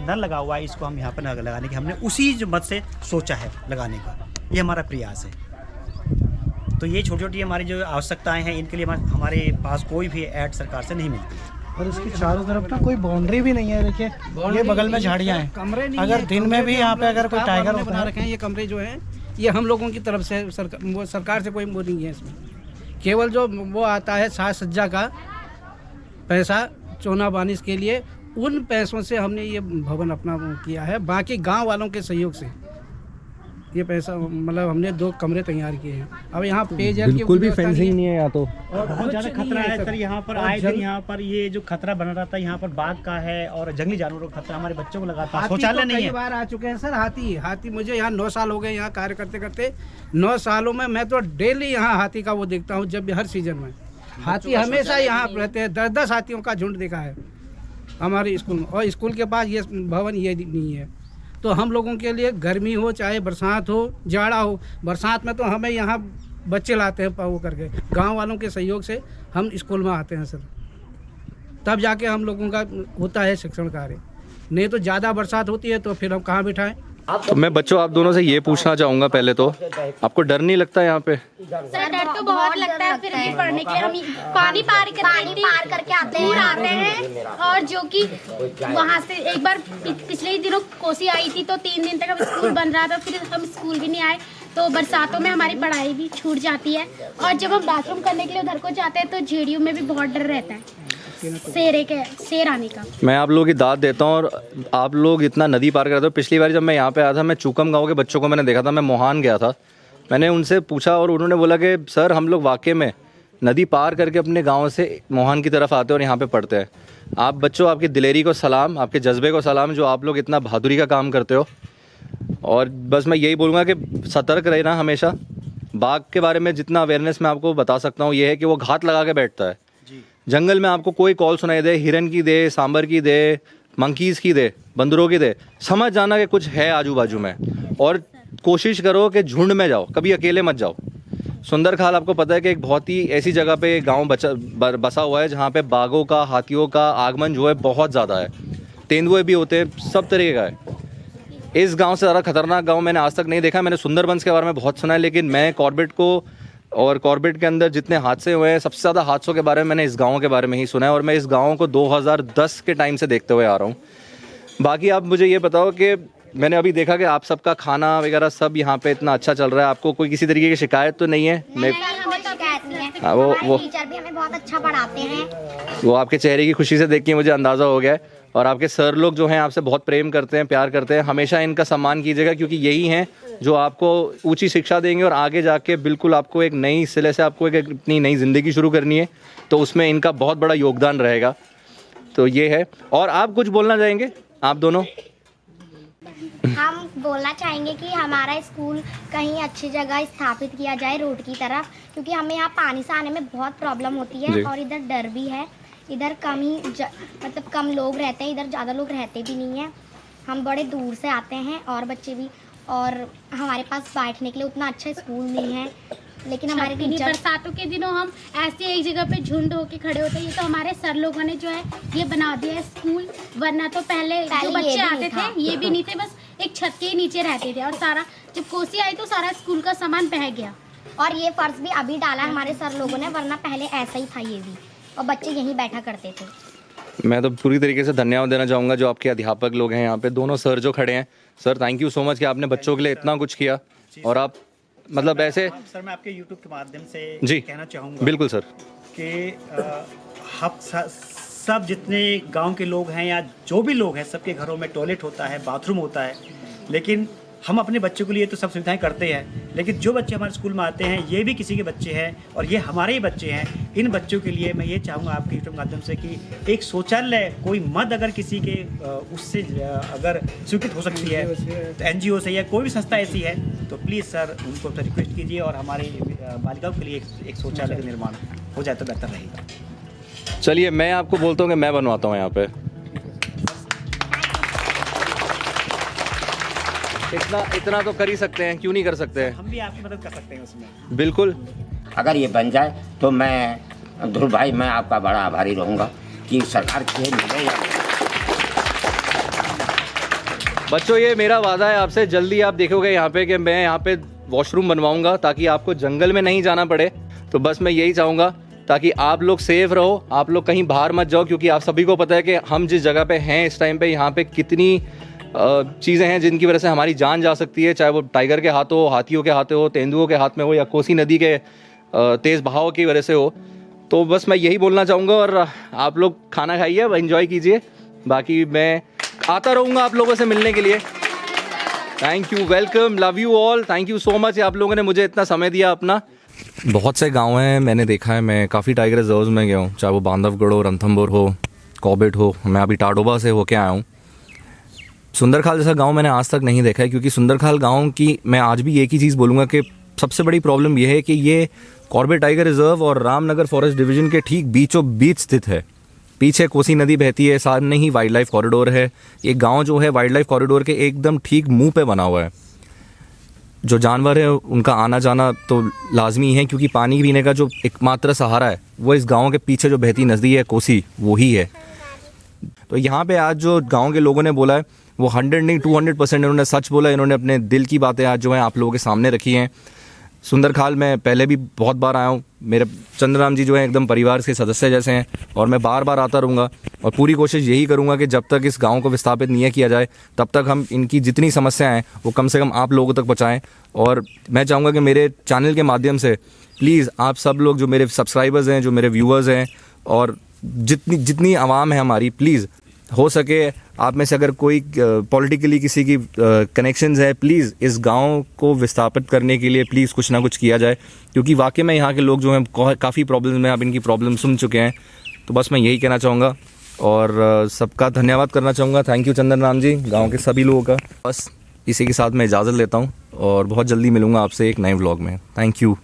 [SPEAKER 12] नल लगा हुआ है, इसको हम यहाँ पर लगाने की हमने उसी जो मत से सोचा है लगाने का, ये हमारा प्रयास है। तो ये छोटी छोटी हमारी जो आवश्यकताएं हैं, इनके लिए हमारे पास कोई भी ऐड सरकार से नहीं मिलती है।
[SPEAKER 8] और इसकी चारों तरफ ना कोई बाउंड्री भी नहीं है। देखिए, ये बगल में झाड़ियाँ हैं,
[SPEAKER 10] कमरे नहीं
[SPEAKER 8] अगर दिन में भी यहाँ पे अगर कोई टाइगर
[SPEAKER 10] बना रखे हैं, ये कमरे जो हैं ये हम लोगों की तरफ से सरकार से कोई वो नहीं है। इसमें केवल जो वो आता है साज सज्जा का पैसा चोना बानिश के लिए, उन पैसों से हमने ये भवन अपना किया है। बाकी गांव वालों के सहयोग से ये पैसा मतलब हमने 2 कमरे तैयार किए हैं। अब यहाँ पेयजल
[SPEAKER 4] बिल्कुल भी फेंसिंग नहीं है यहाँ तो,
[SPEAKER 12] और बहुत ज़्यादा खतरा है सर। यहाँ पर आए दिन यहाँ पर ये जो खतरा बना रहता है, यहाँ पर बाघ का है और जंगली जानवरों का खतरा हमारे बच्चों को लगाता है। शौचालय नहीं है।
[SPEAKER 10] कई बार आ चुके हैं सर हाथी मुझे यहाँ 9 साल हो गए यहाँ कार्य करते करते। 9 सालों में मैं तो डेली यहाँ हाथी का वो देखता हूँ, जब भी हर सीजन में हाथी हमेशा यहाँ रहते हैं। 10-10 हाथियों का झुंड देखा है हमारे स्कूल में। और स्कूल के पास ये भवन ये नहीं है। तो हम लोगों के लिए गर्मी हो चाहे बरसात हो जाड़ा हो, बरसात में तो हमें यहाँ बच्चे लाते हैं वो करके, गांव वालों के सहयोग से हम स्कूल में आते हैं सर, तब जाके हम लोगों का होता है शिक्षण कार्य। नहीं तो ज़्यादा बरसात होती है तो फिर हम कहाँ बिठाएं।
[SPEAKER 4] तो मैं बच्चों आप दोनों से ये पूछना चाहूँगा, पहले तो आपको डर नहीं लगता यहाँ पे?
[SPEAKER 6] सर, डर तो बहुत लगता है, फिर भी पढ़ने के लिए हम पानी पार करके आते हैं। और जो कि वहाँ से एक बार पिछले ही दिनों कोसी आई थी, तो 3 दिन तक अब स्कूल बंद रहा था, फिर हम स्कूल भी नहीं आए, तो बरसातों में हमारी पढ़ाई भी छूट जाती है। और जब हम बाथरूम करने के लिए उधर को जाते हैं तो झेड़ियों में भी बहुत डर रहता है शेर आने का।
[SPEAKER 4] मैं आप लोगों की दाद देता हूँ, और आप लोग इतना नदी पार करते हो। पिछली बार जब मैं यहाँ पे आया था, मैं चूकम गांव के बच्चों को मैंने देखा था, मैं मोहान गया था, मैंने उनसे पूछा और उन्होंने बोला कि सर हम लोग वाकई में नदी पार करके अपने गांव से मोहान की तरफ आते हैं और यहाँ पे पढ़ते हैं। आप बच्चों, आपकी दिलेरी को सलाम, आपके जज्बे को सलाम, जो आप लोग इतना बहादुरी का काम करते हो। और बस मैं यही बोलूँगा कि सतर्क रहना हमेशा। बाघ के बारे में जितना अवेयरनेस मैं आपको बता सकता हूँ ये है कि वो घात लगा के बैठता है। जंगल में आपको कोई कॉल सुनाई दे, हिरन की दे, सांबर की दे, मंकीज़ की दे, बंदरों की दे, समझ जाना कि कुछ है आजू बाजू में। और कोशिश करो कि झुंड में जाओ, कभी अकेले मत जाओ। सुंदर खाल आपको पता है कि एक बहुत ही ऐसी जगह पे गांव बसा हुआ है जहाँ पे बाघों का, हाथियों का आगमन जो है बहुत ज़्यादा है। तेंदुए भी होते हैं, सब तरीके का है। इस गांव से ज़्यादा खतरनाक गांव मैंने आज तक नहीं देखा। मैंने सुंदरबंस के बारे में बहुत सुना है, लेकिन मैं कॉर्बेट को और कॉर्बेट के अंदर जितने हादसे हुए हैं, सबसे ज़्यादा हादसों के बारे में मैंने इस गांव के बारे में ही सुना है। और मैं इस गांव को 2010 के टाइम से देखते हुए आ रहा हूँ। बाकी आप मुझे ये बताओ कि मैंने अभी देखा कि आप सबका खाना वगैरह सब यहाँ पे इतना अच्छा चल रहा है, आपको कोई किसी तरीके की शिकायत तो नहीं है?
[SPEAKER 6] हमें तो शिकायत नहीं है।
[SPEAKER 4] हाँ, वो
[SPEAKER 6] टीचर भी हमें बहुत अच्छा पढ़ाते हैं।
[SPEAKER 4] वो आपके चेहरे की खुशी से देख के मुझे अंदाज़ा हो गया है। और आपके सर लोग जो हैं आपसे बहुत प्रेम करते हैं, प्यार करते हैं। हमेशा इनका सम्मान कीजिएगा, क्योंकि यही हैं जो आपको ऊंची शिक्षा देंगे और आगे जाके बिल्कुल आपको एक नई सिले से आपको एक अपनी नई ज़िंदगी शुरू करनी है, तो उसमें इनका बहुत बड़ा योगदान रहेगा। तो ये है। और आप कुछ बोलना चाहेंगे, आप दोनों?
[SPEAKER 6] हम बोलना चाहेंगे कि हमारा स्कूल कहीं अच्छी जगह स्थापित किया जाए रोड की तरफ, क्योंकि हमें यहाँ पानी से आने में बहुत प्रॉब्लम होती है और इधर डर भी है। इधर मतलब कम लोग रहते हैं, इधर ज़्यादा लोग रहते भी नहीं हैं। हम बड़े दूर से आते हैं और बच्चे भी, और हमारे पास बैठने के लिए उतना अच्छा स्कूल नहीं है। लेकिन हमारे टीचर,
[SPEAKER 13] बरसातों के दिनों हम ऐसे एक जगह पे झुंड होके खड़े होते हैं। ये तो हमारे सर लोगों ने जो है ये बना दिया है स्कूल, वरना तो पहले जो बच्चे आते थे ये भी नहीं थे, बस एक छत के नीचे रहते थे। और सारा जब कोसी आई तो सारा स्कूल का सामान बह गया।
[SPEAKER 6] और ये फर्श भी अभी डाला है हमारे सर लोगों ने, वरना पहले ऐसा ही था ये भी, और बच्चे यहीं बैठा करते थे।
[SPEAKER 4] मैं तो पूरी तरीके से धन्यवाद देना चाहूँगा जो आपके अध्यापक लोग हैं यहाँ पे, दोनों सर जो खड़े हैं। Sir thank you so much कि आपने बच्चों के लिए इतना कुछ किया। और आप मतलब ऐसे
[SPEAKER 12] सर मैं आपके यूट्यूब के माध्यम से
[SPEAKER 4] जी
[SPEAKER 12] कहना चाहूँगा
[SPEAKER 4] बिल्कुल सर
[SPEAKER 12] कि हम सब जितने गांव के लोग हैं या जो भी लोग हैं, सबके घरों में टॉयलेट होता है, बाथरूम होता है, लेकिन हम अपने बच्चों के लिए तो सब सुविधाएं करते हैं, लेकिन जो बच्चे हमारे स्कूल में आते हैं ये भी किसी के बच्चे हैं और ये हमारे ही बच्चे हैं। इन बच्चों के लिए मैं ये चाहूँगा आपके यूट्यूब माध्यम से कि एक शौचालय, कोई मद अगर किसी के उससे अगर स्वीकृत हो सकती है, तो NGO से या कोई भी संस्था ऐसी है, तो प्लीज़ सर उनको रिक्वेस्ट कीजिए और हमारे बालिकाओं के लिए एक शौचालय का निर्माण हो जाए तो बेहतर रहेगा।
[SPEAKER 4] चलिए मैं आपको बोलता हूँ कि मैं बनवाता हूँ यहाँ पे। इतना तो कर ही सकते हैं, क्यों नहीं कर सकते हैं?
[SPEAKER 12] हम भी आपकी मदद कर सकते हैं उसमें।
[SPEAKER 4] बिल्कुल।
[SPEAKER 1] अगर ये बन जाए तो मैं ध्रुव भाई, मैं आपका बड़ा आभारी रहूँगा कि सरकार के मिले या
[SPEAKER 4] बच्चों ये मेरा वादा है आपसे, जल्दी आप देखोगे यहाँ पे कि मैं यहाँ पे वॉशरूम बनवाऊँगा ताकि आपको जंगल में नहीं जाना पड़े। तो बस मैं यही चाहूँगा ताकि आप लोग सेफ रहो, आप लोग कहीं बाहर मत जाओ, क्योंकि आप सभी को पता है कि हम जिस जगह पे हैं इस टाइम पे यहाँ पे कितनी चीज़ें हैं जिनकी वजह से हमारी जान जा सकती है, चाहे वो टाइगर के हाथों हो, हाथियों के हाथों हो, तेंदुओं के हाथ में हो, या कोसी नदी के तेज़ बहाव की वजह से हो। तो बस मैं यही बोलना चाहूँगा। और आप लोग खाना खाइए, एंजॉय कीजिए, बाकी मैं आता रहूँगा आप लोगों से मिलने के लिए। Thank you, welcome, love you all, thank you so much आप लोगों ने मुझे इतना समय दिया अपना। बहुत से गाँव हैं मैंने देखा है, मैं काफ़ी टाइगर रिजर्व में गया हूँ, चाहे वो बांधवगढ़ हो, रणथंभौर हो, कॉर्बेट हो। मैं अभी टाडोबा से होके आया हूँ। सुंदरखाल जैसा गांव मैंने आज तक नहीं देखा है, क्योंकि सुंदरखाल गांव की मैं आज भी एक ही चीज़ बोलूँगा कि सबसे बड़ी प्रॉब्लम यह है कि ये कॉर्बेट टाइगर रिजर्व और रामनगर फॉरेस्ट डिवीज़न के ठीक बीचों बीच स्थित है। पीछे कोसी नदी बहती है, सामने ही वाइल्ड लाइफ कॉरिडोर है। ये गांव जो है वाइल्ड लाइफ कॉरिडोर के एकदम ठीक मुंह पे बना हुआ है। जो जानवर है उनका आना जाना तो लाजमी है, क्योंकि पानी पीने का जो एकमात्र सहारा है वो इस गाँव के पीछे जो बहती नदी है कोसी, वो ही है। तो यहाँ पे आज जो गाँव के लोगों ने बोला है वो 100 नहीं 200% इन्होंने सच बोला। इन्होंने अपने दिल की बातें आज जो है आप लोगों के सामने रखी हैं। सुंदरखाल में पहले भी बहुत बार आया हूँ, मेरे चंद्रराम जी जो है एकदम परिवार के सदस्य जैसे हैं, और मैं बार बार आता रहूँगा और पूरी कोशिश यही करूँगा कि जब तक इस गांव को विस्थापित नहीं किया जाए तब तक हम इनकी जितनी समस्याएं हैं वो कम से कम आप लोगों तक पहुँचाएँ। और मैं चाहूँगा कि मेरे चैनल के माध्यम से प्लीज़ आप सब लोग जो मेरे सब्सक्राइबर्स हैं, जो मेरे व्यूअर्स हैं, और जितनी आवाम है हमारी, प्लीज़ हो सके आप में से अगर कोई पॉलिटिकली किसी की कनेक्शंस है, प्लीज़ इस गांव को विस्थापित करने के लिए प्लीज़ कुछ ना कुछ किया जाए, क्योंकि वाकई में यहाँ के लोग जो हैं काफ़ी प्रॉब्लम्स में, आप इनकी प्रॉब्लम सुन चुके हैं। तो बस मैं यही कहना चाहूँगा और सबका धन्यवाद करना चाहूँगा। थैंक यू चंद्रराम जी, गाँव के सभी लोगों का। बस इसी के साथ मैं इजाज़त लेता हूँ और बहुत जल्दी मिलूँगा आपसे एक नए व्लॉग में। Thank you.